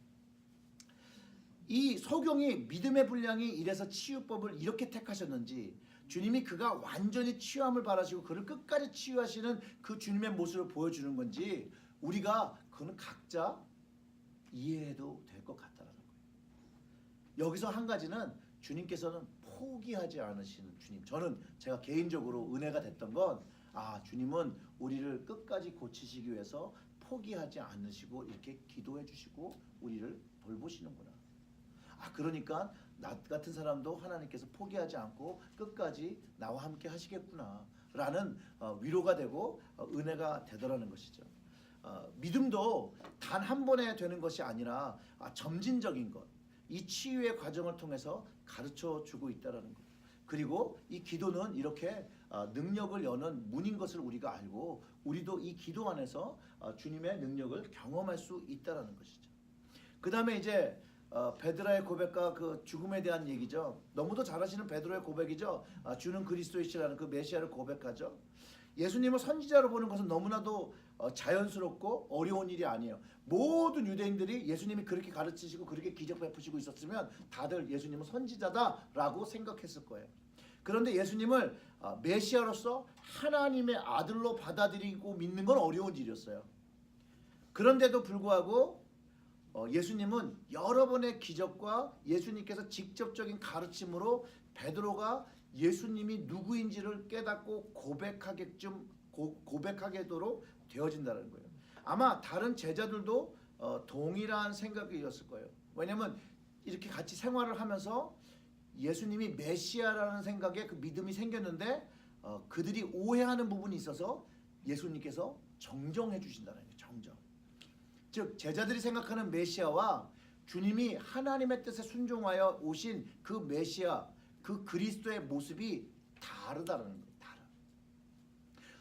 이 소경이 믿음의 분량이 이래서 치유법을 이렇게 택하셨는지 주님이 그가 완전히 치유함을 바라시고 그를 끝까지 치유하시는 그 주님의 모습을 보여주는 건지 우리가 그거는 각자 이해해도 될 것 같다는 거예요. 여기서 한 가지는 주님께서는 포기하지 않으시는 주님. 저는 제가 개인적으로 은혜가 됐던 건 주님은 우리를 끝까지 고치시기 위해서 포기하지 않으시고 이렇게 기도해 주시고 우리를 돌보시는구나. 그러니까 나 같은 사람도 하나님께서 포기하지 않고 끝까지 나와 함께 하시겠구나 라는 위로가 되고 은혜가 되더라는 것이죠. 믿음도 단 한 번에 되는 것이 아니라 점진적인 것, 이 치유의 과정을 통해서 가르쳐 주고 있다는 것. 그리고 이 기도는 이렇게 능력을 여는 문인 것을 우리가 알고 우리도 이 기도 안에서 주님의 능력을 경험할 수 있다는 것이죠. 그 다음에 이제 베드로의 고백과 그 죽음에 대한 얘기죠. 너무도 잘 아시는 베드로의 고백이죠. 주는 그리스도이시라는 그 메시아를 고백하죠. 예수님을 선지자로 보는 것은 너무나도 자연스럽고 어려운 일이 아니에요. 모든 유대인들이 예수님이 그렇게 가르치시고 그렇게 기적 베푸시고 있었으면 다들 예수님은 선지자다라고 생각했을 거예요. 그런데 예수님을 메시아로서 하나님의 아들로 받아들이고 믿는 건 어려운 일이었어요. 그런데도 불구하고 예수님은 여러 번의 기적과 예수님께서 직접적인 가르침으로 베드로가 예수님이 누구인지를 깨닫고 고백하게도록 되어진다는 거예요. 아마 다른 제자들도 동일한 생각이었을 거예요. 왜냐하면 이렇게 같이 생활을 하면서 예수님이 메시아라는 생각에 그 믿음이 생겼는데 그들이 오해하는 부분이 있어서 예수님께서 정정해 주신다는 거예요. 정정. 즉 제자들이 생각하는 메시아와 주님이 하나님의 뜻에 순종하여 오신 그 메시아, 그 그리스도의 모습이 다르다는 거예요.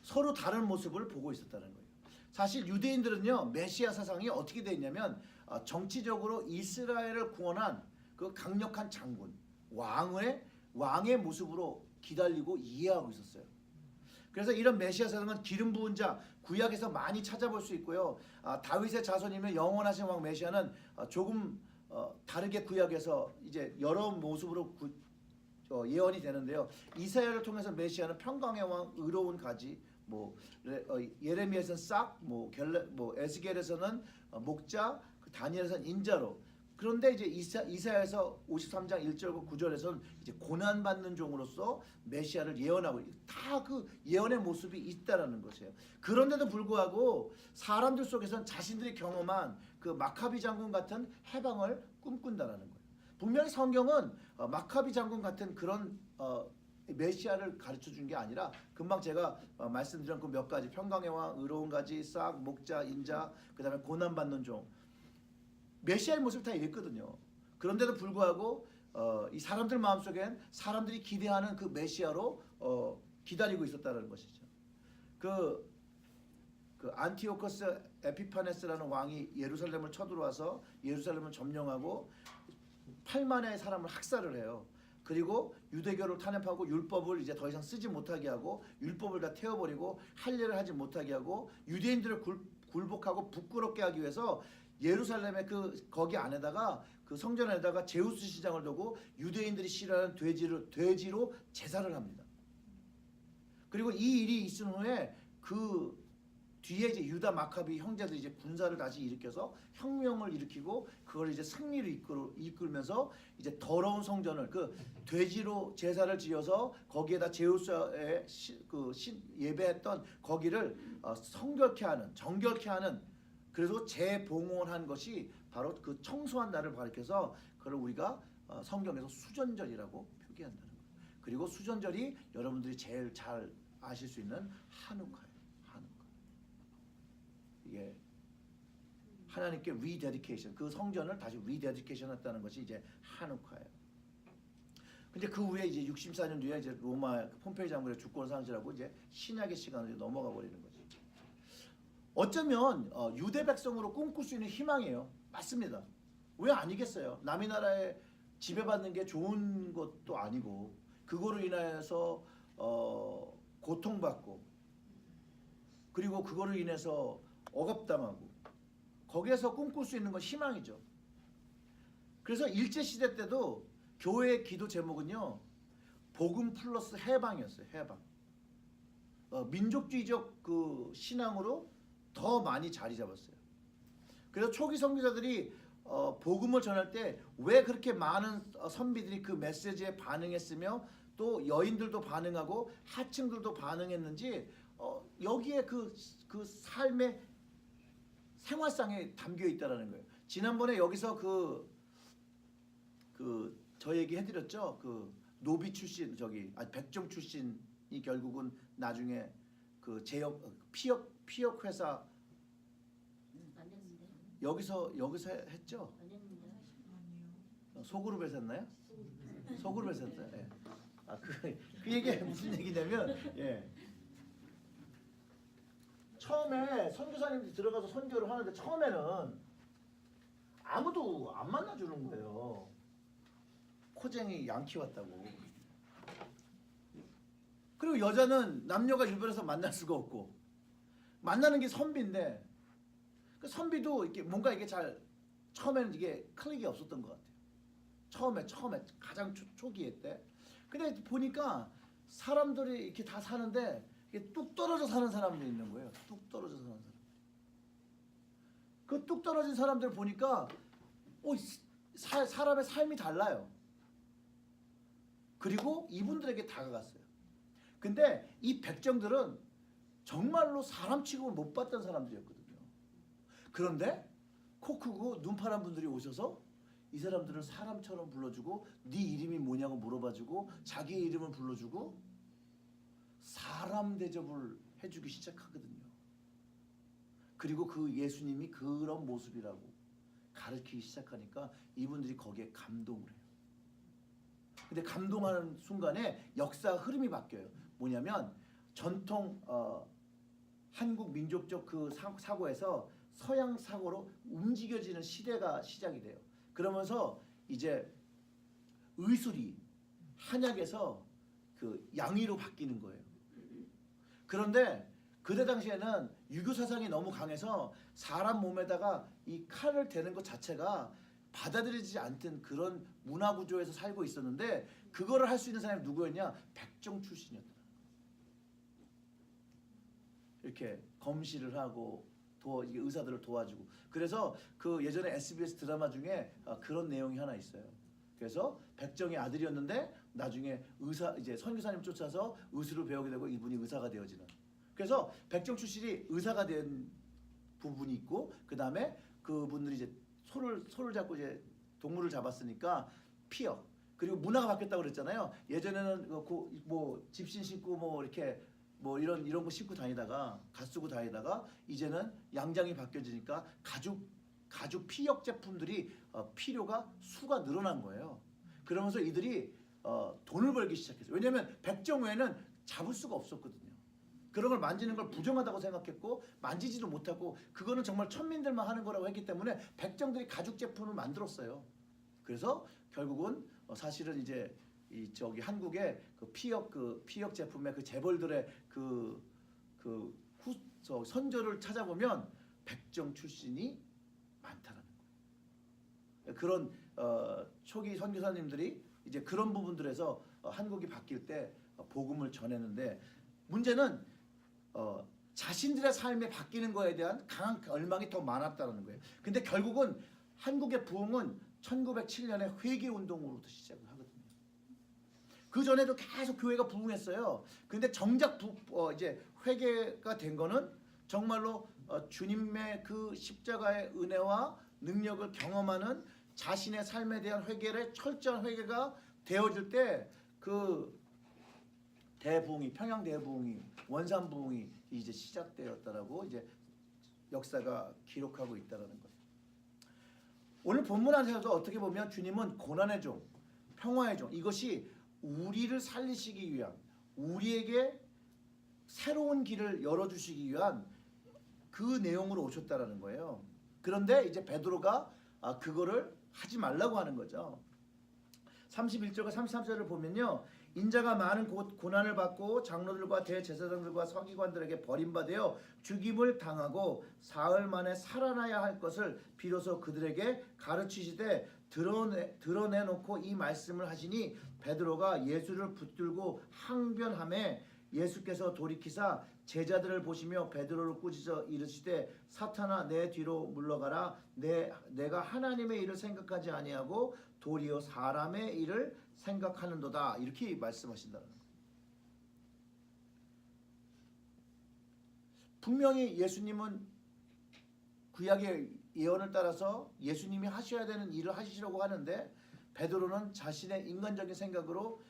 서로 다른 모습을 보고 있었다는 거예요. 사실 유대인들은요 메시아 사상이 어떻게 되어 있냐면 정치적으로 이스라엘을 구원한 그 강력한 장군, 왕의 모습으로 기다리고 이해하고 있었어요. 그래서 이런 메시아 사상은 기름 부은 자, 구약에서 많이 찾아볼 수 있고요. 다윗의 자손이면 영원하신 왕 메시아는 조금 다르게 구약에서 이제 여러 모습으로 예언이 되는데요. 이사야를 통해서 메시아는 평강의 왕, 의로운 가지, 예레미야에서는 싹, 에스겔에서는 목자, 다니엘에서는 인자로. 그런데 이제 이사야에서 53장 1절과 9절에서는 이제 고난 받는 종으로서 메시아를 예언하고 다 그 예언의 모습이 있다라는 것이에요. 그런데도 불구하고 사람들 속에서는 자신들이 경험한 그 마카비 장군 같은 해방을 꿈꾼다라는 거예요. 분명히 성경은 마카비 장군 같은 그런 메시아를 가르쳐 준 게 아니라 금방 제가 말씀드린 그 몇 가지 평강의 왕, 의로운 가지, 싹, 목자, 인자, 그다음에 고난 받는 종, 메시아의 모습을 다 읽거든요. 그런데도 불구하고 이 사람들 마음속엔 사람들이 기대하는 그 메시아로 기다리고 있었다는 것이죠. 그 안티오코스 에피파네스라는 왕이 예루살렘을 쳐들어와서 예루살렘을 점령하고 8만의 사람을 학살을 해요. 그리고 유대교를 탄압하고 율법을 이제 더 이상 쓰지 못하게 하고 율법을 다 태워버리고 할 일을 하지 못하게 하고 유대인들을 굴복하고 부끄럽게 하기 위해서 예루살렘의 거기 안에다가 그 성전 안에다가 제우스 시장을 두고 유대인들이 싫어하는 돼지로 제사를 합니다. 그리고 이 일이 있은 후에 그 뒤에 이제 유다 마카비 형제들이 이제 군사를 다시 일으켜서 혁명을 일으키고 그걸 이제 승리로 이끌면서 이제 더러운 성전을 그 돼지로 제사를 지어서 거기에다 제우스의 예배했던 거기를 성결케 하는 정결케 하는 그래서 재봉헌한 것이 바로 그 청소한 날을 가리켜서 그걸 우리가 성경에서 수전절이라고 표기한다는 거예요. 그리고 수전절이 여러분들이 제일 잘 아실 수 있는 한우카예요. 이게 하나님께 리데디케이션, 그 성전을 다시 리데디케이션 했다는 것이 이제 한우카예요. 근데 그 후에 이제 64년 뒤에 이제 로마 폼페이 장군의 주권 상실하고 이제 신약의 시간으로 넘어가 버리는 거죠. 어쩌면 유대 백성으로 꿈꿀 수 있는 희망이에요. 맞습니다. 왜 아니겠어요? 남의 나라에 지배받는 게 좋은 것도 아니고 그거로 인해서 고통받고 그리고 그거로 인해서 억압당하고 거기에서 꿈꿀 수 있는 건 희망이죠. 그래서 일제시대 때도 교회의 기도 제목은요 복음 플러스 해방이었어요. 해방. 민족주의적 그 신앙으로 더 많이 자리 잡았어요. 그래서 초기 선교사들이 복음을 전할 때 왜 그렇게 많은 선비들이 그 메시지에 반응했으며 또 여인들도 반응하고 하층들도 반응했는지 여기에 그 삶의 생활상에 담겨 있다라는 거예요. 지난번에 여기서 저 얘기 해드렸죠. 그 노비 출신 백정 출신이 결국은 나중에 그 피역 회사 안 했는데. 여기서 했죠. 안 했는데. 소그룹에서 했나요? 소그룹에서 했어요. 예. 그 얘기 무슨 얘기냐면 처음에 선교사님들이 들어가서 선교를 하는데 처음에는 아무도 안 만나주는 거예요. 코쟁이 양키 왔다고. 그리고 여자는 남녀가 유별해서 만날 수가 없고 만나는 게 선비인데 그 선비도 이게 뭔가 이게 잘 처음에는 이게 클릭이 없었던 것 같아요. 처음에 가장 초기에 때. 근데 보니까 사람들이 이렇게 다 사는데 이게 뚝 떨어져 사는 사람들이 있는 거예요. 뚝 떨어져 사는 사람. 그 뚝 떨어진 사람들 보니까 사람의 삶이 달라요. 그리고 이분들에게 다가갔어요. 근데 이 백정들은 정말로 사람 취급을 못 받던 사람들이었거든요. 그런데 코 크고 눈 파란 분들이 오셔서 이 사람들을 사람처럼 불러주고 네 이름이 뭐냐고 물어봐주고 자기의 이름을 불러주고 사람 대접을 해주기 시작하거든요. 그리고 그 예수님이 그런 모습이라고 가르치기 시작하니까 이분들이 거기에 감동을 해요. 근데 감동하는 순간에 역사 흐름이 바뀌어요. 뭐냐면 전통 한국 민족적 그 사고에서 서양 사고로 움직여지는 시대가 시작이 돼요. 그러면서 이제 의술이 한약에서 그 양의로 바뀌는 거예요. 그런데 그때 당시에는 유교 사상이 너무 강해서 사람 몸에다가 이 칼을 대는 것 자체가 받아들이지 않던 그런 문화 구조에서 살고 있었는데 그거를 할 수 있는 사람이 누구였냐? 백정 출신이었다. 이렇게 검시를 하고 의사들을 도와주고. 그래서 그 예전에 SBS 드라마 중에 그런 내용이 하나 있어요. 그래서 백정의 아들이었는데 나중에 이제 선교사님 쫓아서 의술을 배우게 되고 이분이 의사가 되어지는. 그래서 백정 출신이 의사가 된 부분이 있고 그 다음에 그분들이 이제 소를 잡고 이제 동물을 잡았으니까 피역. 그리고 문화가 바뀌었다고 그랬잖아요. 예전에는 뭐 집신 신고 뭐 이렇게 뭐 이런 거 신고 다니다가 갓 쓰고 다니다가 이제는 양장이 바뀌어지니까 가죽 피역 제품들이 필요가 수가 늘어난 거예요. 그러면서 이들이 돈을 벌기 시작했어요. 왜냐하면 백정 외에는 잡을 수가 없었거든요. 그런 걸 만지는 걸 부정하다고 생각했고 만지지도 못하고 그거는 정말 천민들만 하는 거라고 했기 때문에 백정들이 가죽 제품을 만들었어요. 그래서 결국은 사실은 이제 한국의 그 피역 제품의 그 재벌들의 선조를 찾아보면 백정 출신이 많다는 거예요. 그런 초기 선교사님들이 이제 그런 부분들에서 한국이 바뀔 때 복음을 전했는데 문제는 자신들의 삶에 바뀌는 거에 대한 강한 열망이 더 많았다는 거예요. 근데 결국은 한국의 부흥은 1907년에 회개 운동으로부터 시작을 하거든요. 그 전에도 계속 교회가 부흥했어요. 근데 정작 이제 회개가 된 거는 정말로 주님의 그 십자가의 은혜와 능력을 경험하는 자신의 삶에 대한 회개를 철저한 회개가 되어질 때 그 대부흥이 평양 대부흥이 원산 부흥이 이제 시작되었다라고 이제 역사가 기록하고 있다라는 거예요. 오늘 본문 안에서도 어떻게 보면 주님은 고난의 종, 평화의 종 이것이 우리를 살리시기 위한 우리에게 새로운 길을 열어주시기 위한 그 내용으로 오셨다라는 거예요. 그런데 이제 베드로가 그거를 하지 말라고 하는 거죠. 31절과 33절을 보면요. 인자가 많은 고난을 받고 장로들과 대제사장들과 서기관들에게 버림받아 죽임을 당하고 사흘 만에 살아나야 할 것을 비로소 그들에게 가르치시되 드러내놓고 이 말씀을 하시니 베드로가 예수를 붙들고 항변하매 예수께서 돌이키사 제자들을 보시며 베드로를 꾸짖어 이르시되 사탄아 내 뒤로 물러가라 내가 하나님의 일을 생각하지 아니하고 도리어 사람의 일을 생각하는도다 이렇게 말씀하신다는 거예요. 분명히 예수님은 구약의 예언을 따라서 예수님이 하셔야 되는 일을 하시려고 하는데 베드로는 자신의 인간적인 생각으로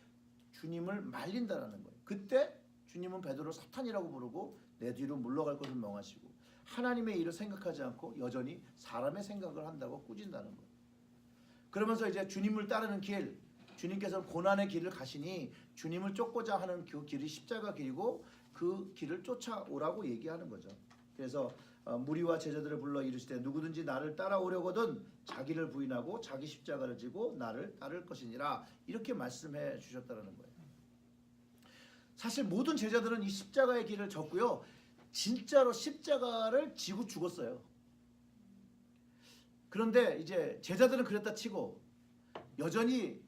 주님을 말린다는 거예요. 그때 주님은 베드로를 사탄이라고 부르고 내 뒤로 물러갈 것을 명하시고 하나님의 일을 생각하지 않고 여전히 사람의 생각을 한다고 꾸진다는 거예요. 그러면서 이제 주님을 따르는 길, 주님께서는 고난의 길을 가시니 주님을 쫓고자 하는 그 길이 십자가 길이고 그 길을 쫓아오라고 얘기하는 거죠. 그래서 무리와 제자들을 불러 이르시되 누구든지 나를 따라오려거든 자기를 부인하고 자기 십자가를 지고 나를 따를 것이니라 이렇게 말씀해 주셨다는 거예요. 사실 모든 제자들은 이 십자가의 길을 졌고요. 진짜로 십자가를 지고 죽었어요. 그런데 이제 제자들은 그랬다 치고 여전히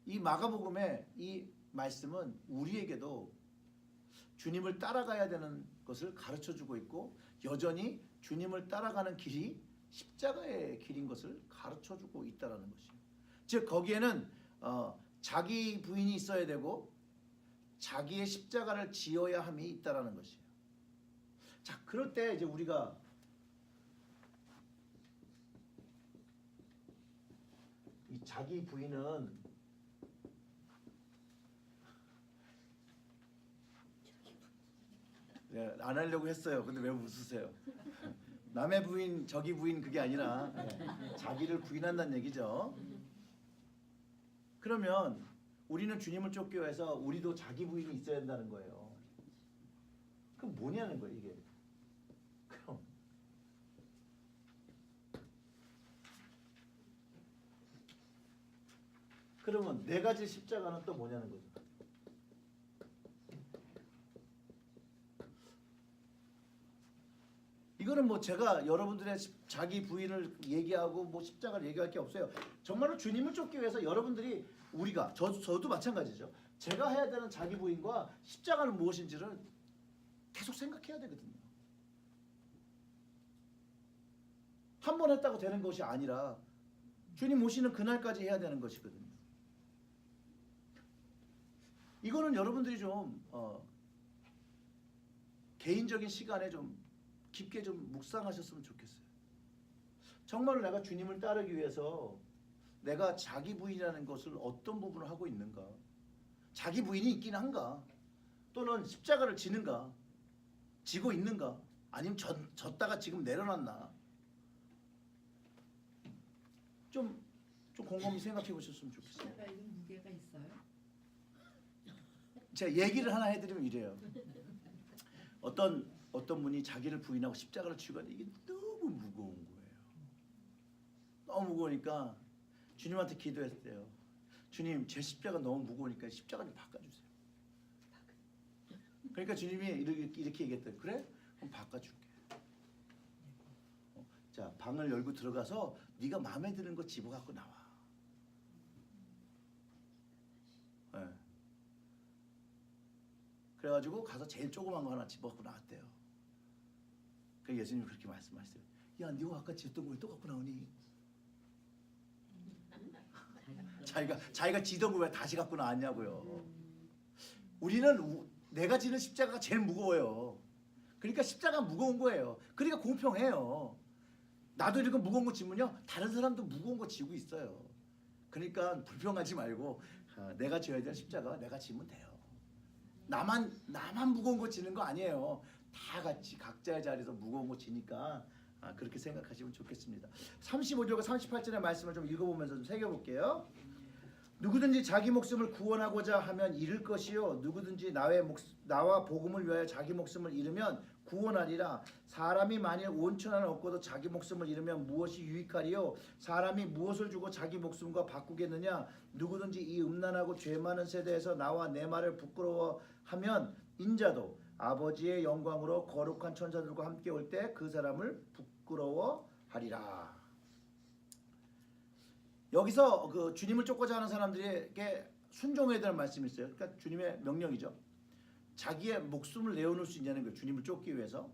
이 마가복음의 이 말씀은 우리에게도 주님을 따라가야 되는 것을 가르쳐주고 있고 여전히 주님을 따라가는 길이 십자가의 길인 것을 가르쳐주고 있다는 것이에요. 즉 거기에는 자기 부인이 있어야 되고 자기의 십자가를 지어야 함이 있다는 것이에요. 자, 그럴 때 이제 우리가 이 자기 부인은 네, 안 하려고 했어요. 근데 왜 웃으세요? 남의 부인, 저기 부인 그게 아니라 자기를 부인한다는 얘기죠. 그러면 우리는 주님을 쫓기 위해서 우리도 자기 부인이 있어야 된다는 거예요. 그럼 뭐냐는 거예요, 이게. 그러면 네 가지 십자가는 또 뭐냐는 거죠. 이거는 뭐 제가 여러분들의 자기 부인을 얘기하고 뭐 십자가를 얘기할 게 없어요. 정말로 주님을 쫓기 위해서 여러분들이 우리가 저도 마찬가지죠. 제가 해야 되는 자기 부인과 십자가는 무엇인지를 계속 생각해야 되거든요. 한 번 했다고 되는 것이 아니라 주님 오시는 그날까지 해야 되는 것이거든요. 이거는 여러분들이 좀 개인적인 시간에 좀 깊게 좀 묵상하셨으면 좋겠어요. 정말로 내가 주님을 따르기 위해서 내가 자기 부인이라는 것을 어떤 부분을 하고 있는가? 자기 부인이 있긴 한가? 또는 십자가를 지는가? 지고 있는가? 아니면 졌다가 지금 내려놨나? 좀 곰곰이 생각해 보셨으면 좋겠어요. 십자가 이런 무게가 있어요? 제가 얘기를 하나 해드리면 이래요. 어떤 분이 자기를 부인하고 십자가를 지고 가는데 이게 너무 무거운 거예요. 너무 무거우니까 주님한테 기도했대요. 주님, 제 십자가 너무 무거우니까 십자가 좀 바꿔주세요. 그러니까 주님이 이렇게 얘기했대요. 그래? 그럼 바꿔줄게. 자, 방을 열고 들어가서 네가 마음에 드는 거 집어갖고 나와. 네. 그래가지고 가서 제일 조그만 거 하나 집어갖고 나왔대요. 그 예수님이 그렇게 말씀하시더라고요. 야, 네가 아까 지었던 거 왜 또 갖고 나오니? 자기가 지던 거 왜 다시 갖고 나왔냐고요. 우리는 내가 지는 십자가가 제일 무거워요. 그러니까 십자가 무거운 거예요. 그러니까 공평해요. 나도 이렇게 무거운 거 지면요, 다른 사람도 무거운 거 지고 있어요. 그러니까 불평하지 말고 내가 져야 될 십자가 내가 지면 돼요. 나만 무거운 거 지는 거 아니에요. 다 같이 각자의 자리에서 무거운 거 지니까 그렇게 생각하시면 좋겠습니다. 35절과 38절의 말씀을 좀 읽어보면서 좀 새겨볼게요. 누구든지 자기 목숨을 구원하고자 하면 잃을 것이요 누구든지 나와 복음을 위하여 자기 목숨을 잃으면 구원하리라. 사람이 만일 온천하나 얻고도 자기 목숨을 잃으면 무엇이 유익하리요? 사람이 무엇을 주고 자기 목숨과 바꾸겠느냐? 누구든지 이 음란하고 죄 많은 세대에서 나와 내 말을 부끄러워하면 인자도 아버지의 영광으로 거룩한 천사들과 함께 올 때 그 사람을 부끄러워하리라. 여기서 그 주님을 쫓고자 하는 사람들에게 순종해야 될 말씀이 있어요. 그러니까 주님의 명령이죠. 자기의 목숨을 내어놓을 수 있냐는 거예요. 주님을 쫓기 위해서.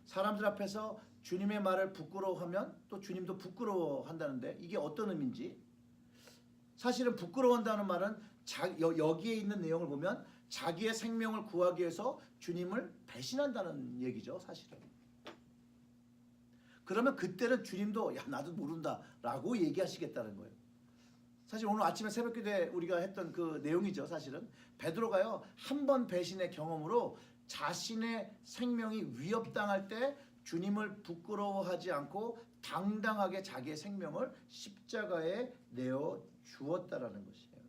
사람들 앞에서 주님의 말을 부끄러워하면 또 주님도 부끄러워한다는데 이게 어떤 의미인지. 사실은 부끄러워한다는 말은 여기에 있는 내용을 보면 자기의 생명을 구하기 위해서 주님을 배신한다는 얘기죠. 사실은. 그러면 그때는 주님도 야 나도 모른다 라고 얘기하시겠다는 거예요. 사실 오늘 아침에 새벽기도에 우리가 했던 그 내용이죠. 사실은 베드로가요 한 번 배신의 경험으로 자신의 생명이 위협당할 때 주님을 부끄러워하지 않고 당당하게 자기의 생명을 십자가에 내어 주었다라는 것이에요.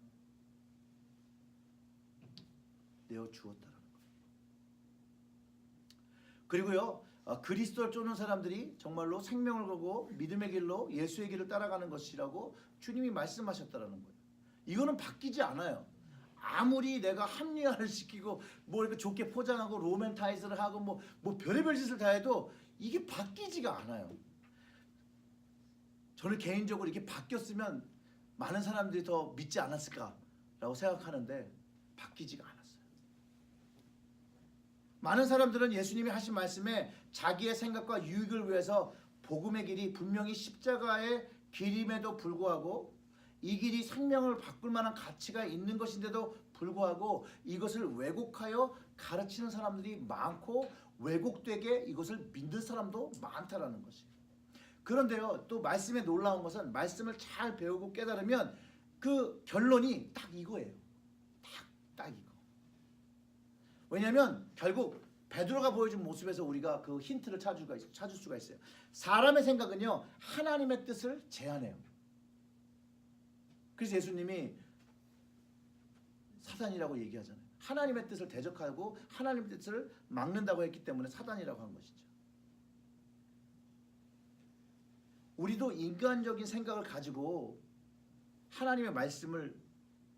내어 주었다라는 거예요. 그리고요 그리스도를 쫓는 사람들이 정말로 생명을 걸고 믿음의 길로 예수의 길을 따라가는 것이라고 주님이 말씀하셨다라는 거예요. 이거는 바뀌지 않아요. 아무리 내가 합리화를 시키고 뭐 이렇게 좋게 포장하고 로맨타이즈를 하고 뭐 별의별 짓을 다 해도 이게 바뀌지가 않아요. 저는 개인적으로 이렇게 바뀌었으면 많은 사람들이 더 믿지 않았을까라고 생각하는데 바뀌지가 않았어요. 많은 사람들은 예수님이 하신 말씀에 자기의 생각과 유익을 위해서 복음의 길이 분명히 십자가의 길임에도 불구하고 이 길이 생명을 바꿀 만한 가치가 있는 것인데도 불구하고 이것을 왜곡하여 가르치는 사람들이 많고 왜곡되게 이것을 믿는 사람도 많다라는 것이에요. 그런데요 또 말씀에 놀라운 것은 말씀을 잘 배우고 깨달으면 그 결론이 딱 이거예요. 딱 이거. 왜냐하면 결국 베드로가 보여준 모습에서 우리가 그 힌트를 찾을 수가 있어요. 사람의 생각은요 하나님의 뜻을 제한해요. 그래서 예수님이 사단이라고 얘기하잖아요. 하나님의 뜻을 대적하고 하나님의 뜻을 막는다고 했기 때문에 사단이라고 한 것이죠. 우리도 인간적인 생각을 가지고 하나님의 말씀을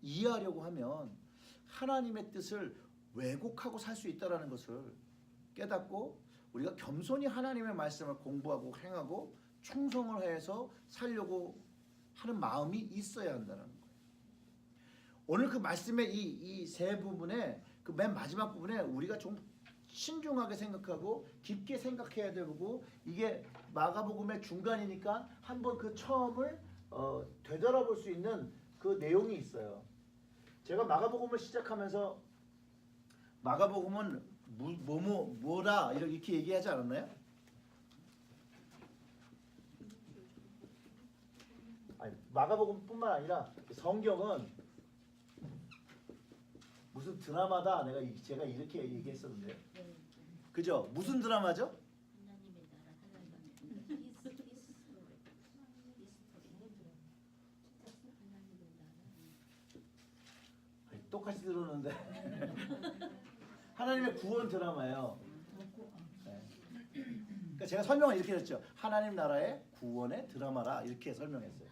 이해하려고 하면 하나님의 뜻을 왜곡하고 살 수 있다는 것을 깨닫고 우리가 겸손히 하나님의 말씀을 공부하고 행하고 충성을 해서 살려고 하는 마음이 있어야 한다는 거예요. 오늘 그 말씀의 이 세 부분에 그 맨 마지막 부분에 우리가 좀 신중하게 생각하고 깊게 생각해야 되고 이게 마가복음의 중간이니까 한번 그 처음을 되돌아볼 수 있는 그 내용이 있어요. 제가 마가복음을 시작하면서 마가복음은 뭐라 이렇게 얘기하지 않았나요? 아니, 마가복음뿐만 아니라 성경은 무슨 드라마다 제가 이렇게 얘기했었는데, 그죠? 무슨 드라마죠? 하나님의 나라 아니, 똑같이 들었는데 하나님의 구원 드라마예요. 네. 그러니까 제가 설명을 이렇게 했죠. 하나님 나라의 구원의 드라마라 이렇게 설명했어요.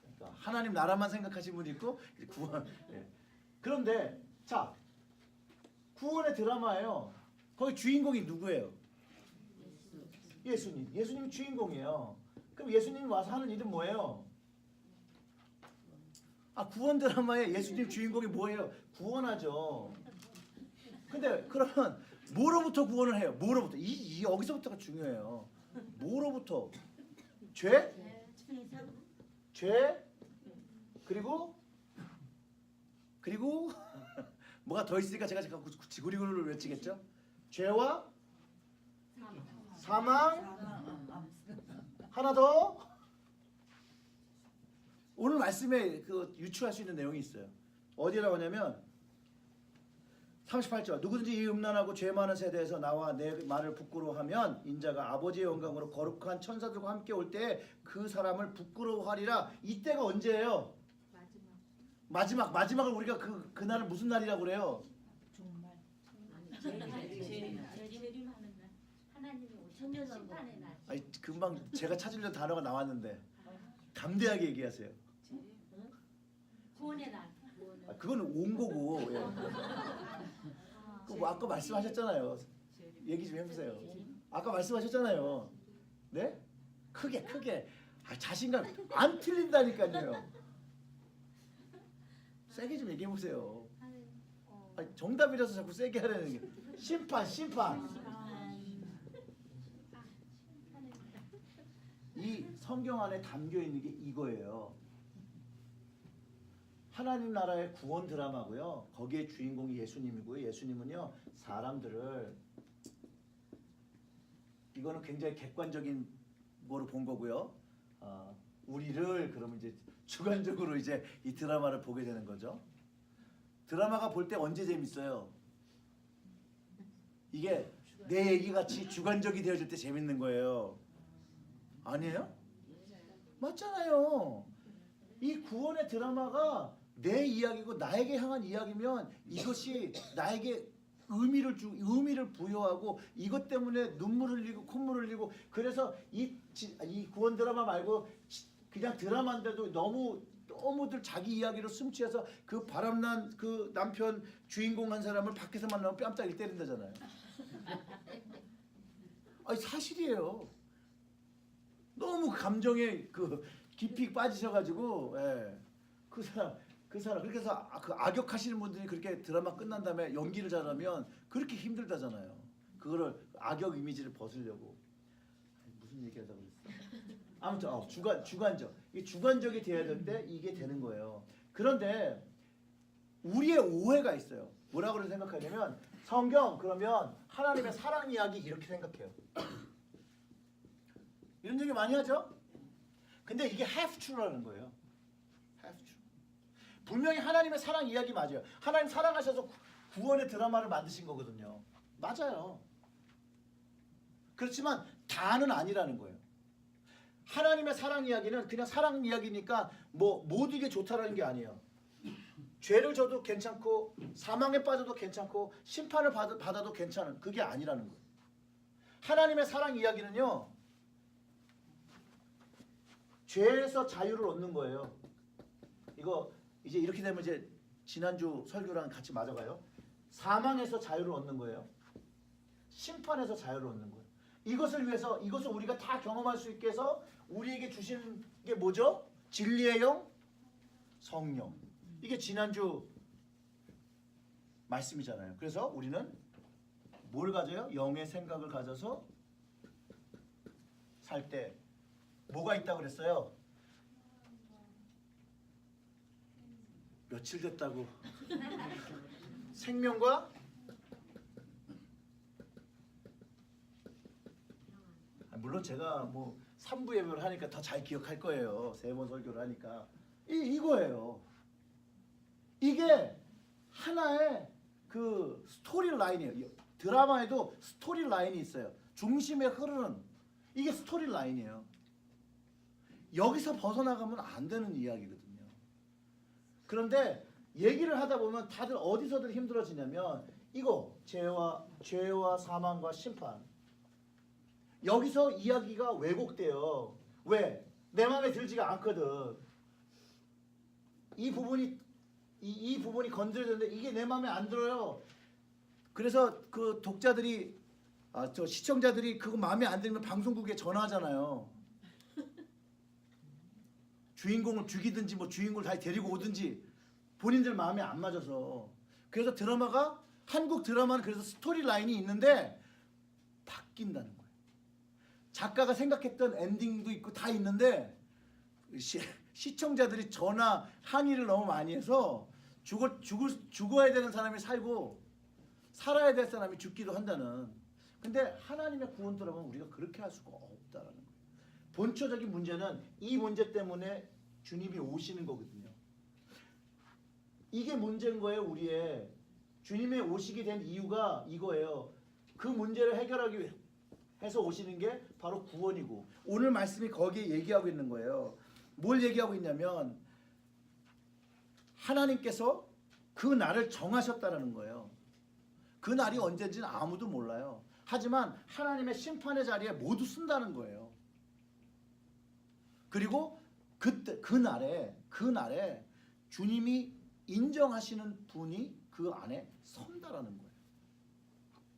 그러니까 하나님 나라만 생각하시는 분이 있고 구원. 네. 그런데 자 구원의 드라마예요. 거기 주인공이 누구예요? 예수님. 예수님이 주인공이에요. 그럼 예수님이 와서 하는 일은 뭐예요? 구원 드라마에 예수님 주인공이 뭐예요? 구원하죠. 근데 그러면 뭐로부터 구원을 해요? 뭐로부터? 이 여기서부터가 중요해요. 뭐로부터? 죄? 죄? 그리고 뭐가 더 있으니까 제가 지구리구를 외치겠죠? 죄와 사망. 하나 더. 오늘 말씀에 그 유추할 수 있는 내용이 있어요. 어디에 나오냐면 38절. 누구든지 이 음란하고 죄 많은 세대에서 나와 내 말을 부끄러워하면 인자가 아버지의 영광으로 거룩한 천사들과 함께 올 때 그 사람을 부끄러워하리라. 이때가 언제예요? 마지막을 우리가 그날을 무슨 날이라고 그래요? 정말 재림하는 재림하는 날 하나님이 오시는 심판의 날. 아니 금방 제가 찾으려는 단어가 나왔는데 담대하게 얘기하세요. 구원의 날. 그건 온 거고. 예. 뭐 아까 말씀하셨잖아요. 얘기 좀 해보세요. 아까 말씀하셨잖아요. 네? 크게. 자신감 안 틀린다니까요. 세게 좀 얘기해 보세요. 정답이라서 자꾸 세게 하려는 게 심판. 이 성경 안에 담겨 있는 게 이거예요. 하나님 나라의 구원 드라마고요. 거기에 주인공이 예수님이고요. 예수님은요 사람들을 이거는 굉장히 객관적인 거로 본 거고요. 우리를 그러면 이제 주관적으로 이제 이 드라마를 보게 되는 거죠. 드라마가 볼 때 언제 재밌어요? 이게 내 얘기 같이 주관적이 되어질 때 재밌는 거예요. 아니에요? 맞잖아요. 이 구원의 드라마가 내 이야기고 나에게 향한 이야기면 이것이 나에게 의미를 부여하고 이것 때문에 눈물 흘리고 콧물 흘리고 그래서 이 구원 드라마 말고 그냥 드라마인데도 너무들 자기 이야기로 숨취해서 그 바람난 그 남편 주인공 한 사람을 밖에서 만나면 뺨따기 때린다잖아요. 아니 사실이에요. 너무 감정에 깊이 빠지셔가지고 그 사람 그렇게 해서 그 악역하시는 분들이 그렇게 드라마 끝난 다음에 연기를 잘하면 그렇게 힘들다잖아요. 그거를 악역 이미지를 벗으려고 무슨 얘기하다고 그랬어? 아무튼 주관적. 이 주관적이 돼야 될 때 이게 되는 거예요. 그런데 우리의 오해가 있어요. 뭐라고 생각하냐면 성경 그러면 하나님의 사랑 이야기 이렇게 생각해요. 이런 얘기 많이 하죠? 근데 이게 half true라는 거예요. half true. 분명히 하나님의 사랑 이야기 맞아요. 하나님 사랑하셔서 구원의 드라마를 만드신 거거든요. 맞아요. 그렇지만 다는 아니라는 거예요. 하나님의 사랑 이야기는 그냥 사랑 이야기니까 뭐 모두에게 좋다라는 게 아니에요. 죄를 져도 괜찮고 사망에 빠져도 괜찮고 심판을 받아도 괜찮은 그게 아니라는 거예요. 하나님의 사랑 이야기는요. 죄에서 자유를 얻는 거예요. 이거 이제 이렇게 되면 이제 지난주 설교랑 같이 맞아가요. 사망에서 자유를 얻는 거예요. 심판에서 자유를 얻는 거예요. 이것을 위해서 이것을 우리가 다 경험할 수 있게 해서 우리에게 주신 게 뭐죠? 진리의 영, 성령. 이게 지난주 말씀이잖아요. 그래서 우리는 뭘 가져요? 영의 생각을 가져서 살 때 뭐가 있다고 그랬어요? 며칠 됐다고. 생명과 물론 제가 뭐 3부 예배를 하니까 더 잘 기억할 거예요. 3번 설교를 하니까 이거예요. 이게 하나의 그 스토리 라인이에요. 드라마에도 스토리 라인이 있어요. 중심에 흐르는 이게 스토리 라인이에요. 여기서 벗어나가면 안 되는 이야기거든요. 그런데 얘기를 하다 보면 다들 어디서들 힘들어지냐면 이거 죄와 사망과 심판 여기서 이야기가 왜곡돼요. 왜? 내 마음에 들지가 않거든. 이 부분이 건드려졌는데 이게 내 마음에 안 들어요. 그래서 그 독자들이 저 시청자들이 그거 마음에 안 들면 방송국에 전화하잖아요. 주인공을 죽이든지 뭐 주인공을 다시 데리고 오든지 본인들 마음에 안 맞아서. 그래서 드라마가 한국 드라마는 그래서 스토리 라인이 있는데 바뀐다는 거예요. 작가가 생각했던 엔딩도 있고 다 있는데 시청자들이 전화 항의를 너무 많이 해서 죽어야 되는 사람이 살고 살아야 될 사람이 죽기도 한다는. 근데 하나님의 구원들어보면 우리가 그렇게 할 수가 없다라는 거예요. 본초적인 문제는 이 문제 때문에 주님이 오시는 거거든요. 이게 문제인 거예요. 우리의 주님이 오시게 된 이유가 이거예요. 그 문제를 해결하기 위해서 오시는 게 바로 구원이고, 오늘 말씀이 거기에 얘기하고 있는 거예요. 뭘 얘기하고 있냐면 하나님께서 그 날을 정하셨다라는 거예요. 그 날이 언제인지는 아무도 몰라요. 하지만 하나님의 심판의 자리에 모두 쓴다는 거예요. 그리고 그때 그 날에 주님이 인정하시는 분이 그 안에 선다라는 거예요.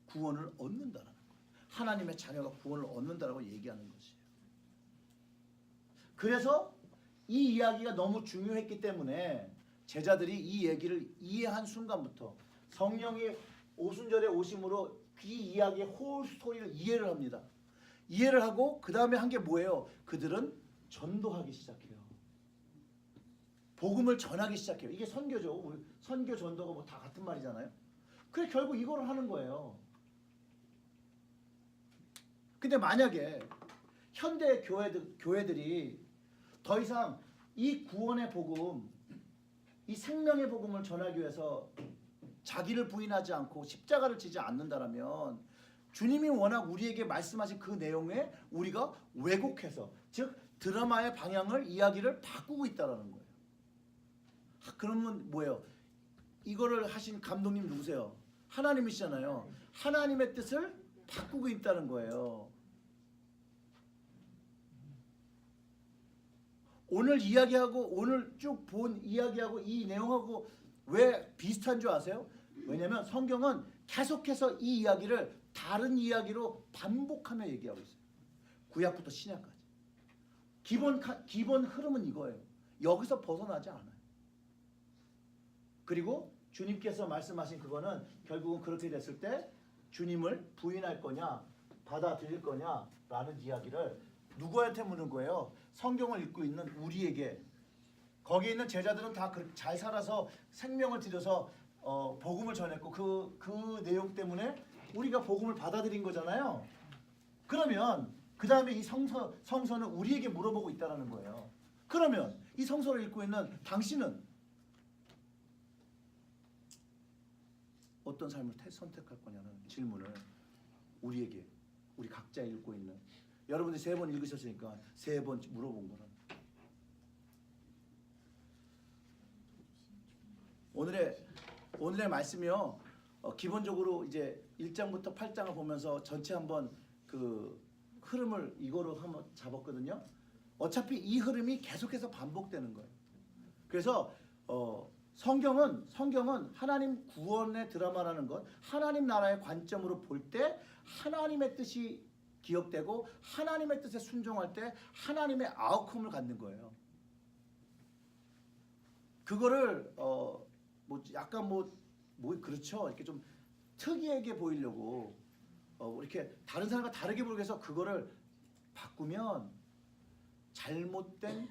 구원을 얻는다라는 거예요. 하나님의 자녀가 구원을 얻는다라고 얘기하는 것이에요. 그래서 이 이야기가 너무 중요했기 때문에 제자들이 이 얘기를 이해한 순간부터 성령이 오순절에 오심으로 이 이야기의 홀 스토리를 이해를 합니다. 이해를 하고 그 다음에 한 게 뭐예요? 그들은 전도하기 시작해요. 복음을 전하기 시작해요. 이게 선교죠. 우리 선교 전도가 뭐 다 같은 말이잖아요. 그래 결국 이거를 하는 거예요. 근데 만약에 현대 교회들이 더 이상 이 구원의 복음, 이 생명의 복음을 전하기 위해서 자기를 부인하지 않고 십자가를 지지 않는다라면 주님이 워낙 우리에게 말씀하신 그 내용에 우리가 왜곡해서, 즉 드라마의 방향을, 이야기를 바꾸고 있다라는 거예요. 그러면 뭐예요? 이거를 하신 감독님 누구세요? 하나님이시잖아요. 하나님의 뜻을 바꾸고 있다는 거예요. 오늘 이야기하고 오늘 쭉 본 이야기하고 이 내용하고 왜 비슷한 줄 아세요? 왜냐하면 성경은 계속해서 이 이야기를 다른 이야기로 반복하며 얘기하고 있어요. 구약부터 신약까지. 기본 흐름은 이거예요. 여기서 벗어나지 않아요. 그리고 주님께서 말씀하신 그거는 결국은 그렇게 됐을 때 주님을 부인할 거냐 받아들일 거냐라는 이야기를 누구한테 묻는 거예요? 성경을 읽고 있는 우리에게. 거기에 있는 제자들은 다 잘 살아서 생명을 들여서 복음을 전했고 그 내용 때문에 우리가 복음을 받아들인 거잖아요. 그러면 그 다음에 이 성서는 우리에게 물어보고 있다는 거예요. 그러면 이 성서를 읽고 있는 당신은 어떤 삶을 선택할 거냐는 질문을 우리에게, 우리 각자 읽고 있는, 여러분들이 3번 읽으셨으니까 3번 물어본 거는. 오늘의 말씀이요. 기본적으로 이제 1장부터 8장을 보면서 전체 한번 그 흐름을 이거로 한번 잡았거든요. 어차피 이 흐름이 계속해서 반복되는 거예요. 그래서 성경은 하나님 구원의 드라마라는 것, 하나님 나라의 관점으로 볼 때 하나님의 뜻이 기억되고 하나님의 뜻에 순종할 때 하나님의 아웃컴을 갖는 거예요. 그거를 뭐 약간 뭐 그렇죠. 이렇게 좀 특이하게 보이려고 이렇게 다른 사람과 다르게 보이기 위해서 그거를 바꾸면 잘못된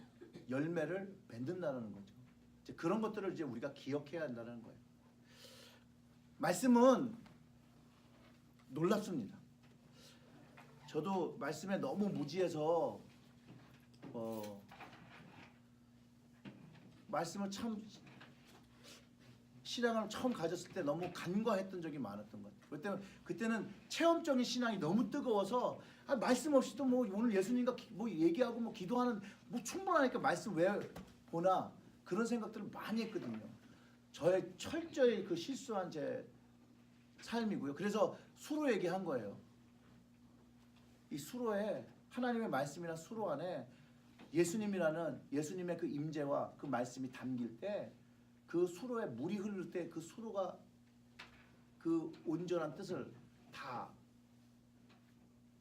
열매를 맺는다는 거죠. 이제 그런 것들을 이제 우리가 기억해야 한다는 거예요. 말씀은 놀랍습니다. 저도 말씀에 너무 무지해서 말씀을 참 신앙을 처음 가졌을 때 너무 간과했던 적이 많았던 것 같아요. 그때는 체험적인 신앙이 너무 뜨거워서 말씀 없이도 뭐 오늘 예수님과 뭐 얘기하고 뭐 기도하는 뭐 충분하니까 말씀 왜 보나 그런 생각들을 많이 했거든요. 저의 철저히 그 실수한 제 삶이고요. 그래서 수로 얘기한 거예요. 이 수로에 하나님의 말씀이란 수로 안에 예수님의 그 임재와 그 말씀이 담길 때 그 수로에 물이 흐를 때 그 수로가 그 온전한 뜻을 다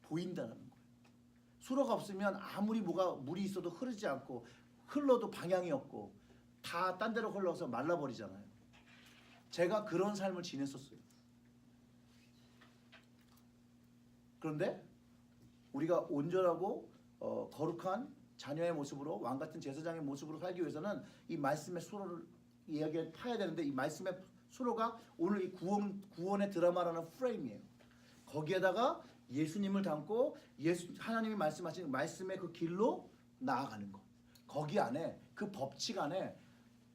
보인다는 거예요. 수로가 없으면 아무리 물이 있어도 흐르지 않고 흘러도 방향이 없고 다 딴 데로 흘러서 말라버리잖아요. 제가 그런 삶을 지냈었어요. 그런데 우리가 온전하고 거룩한 자녀의 모습으로 왕 같은 제사장의 모습으로 살기 위해서는 이 말씀의 수로를 이야기를 타야 되는데 이 말씀의 수로가 오늘 이 구원의 드라마라는 프레임이에요. 거기에다가 예수님을 담고 하나님이 말씀하신 말씀의 그 길로 나아가는 것. 거기 안에 그 법칙 안에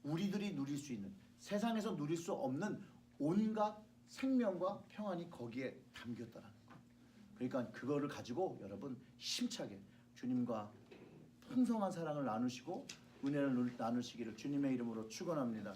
우리들이 누릴 수 있는 세상에서 누릴 수 없는 온갖 생명과 평안이 거기에 담겼다라는 것. 그러니까 그거를 가지고 여러분 힘차게 주님과 풍성한 사랑을 나누시고 은혜를 나누시기를 주님의 이름으로 축원합니다.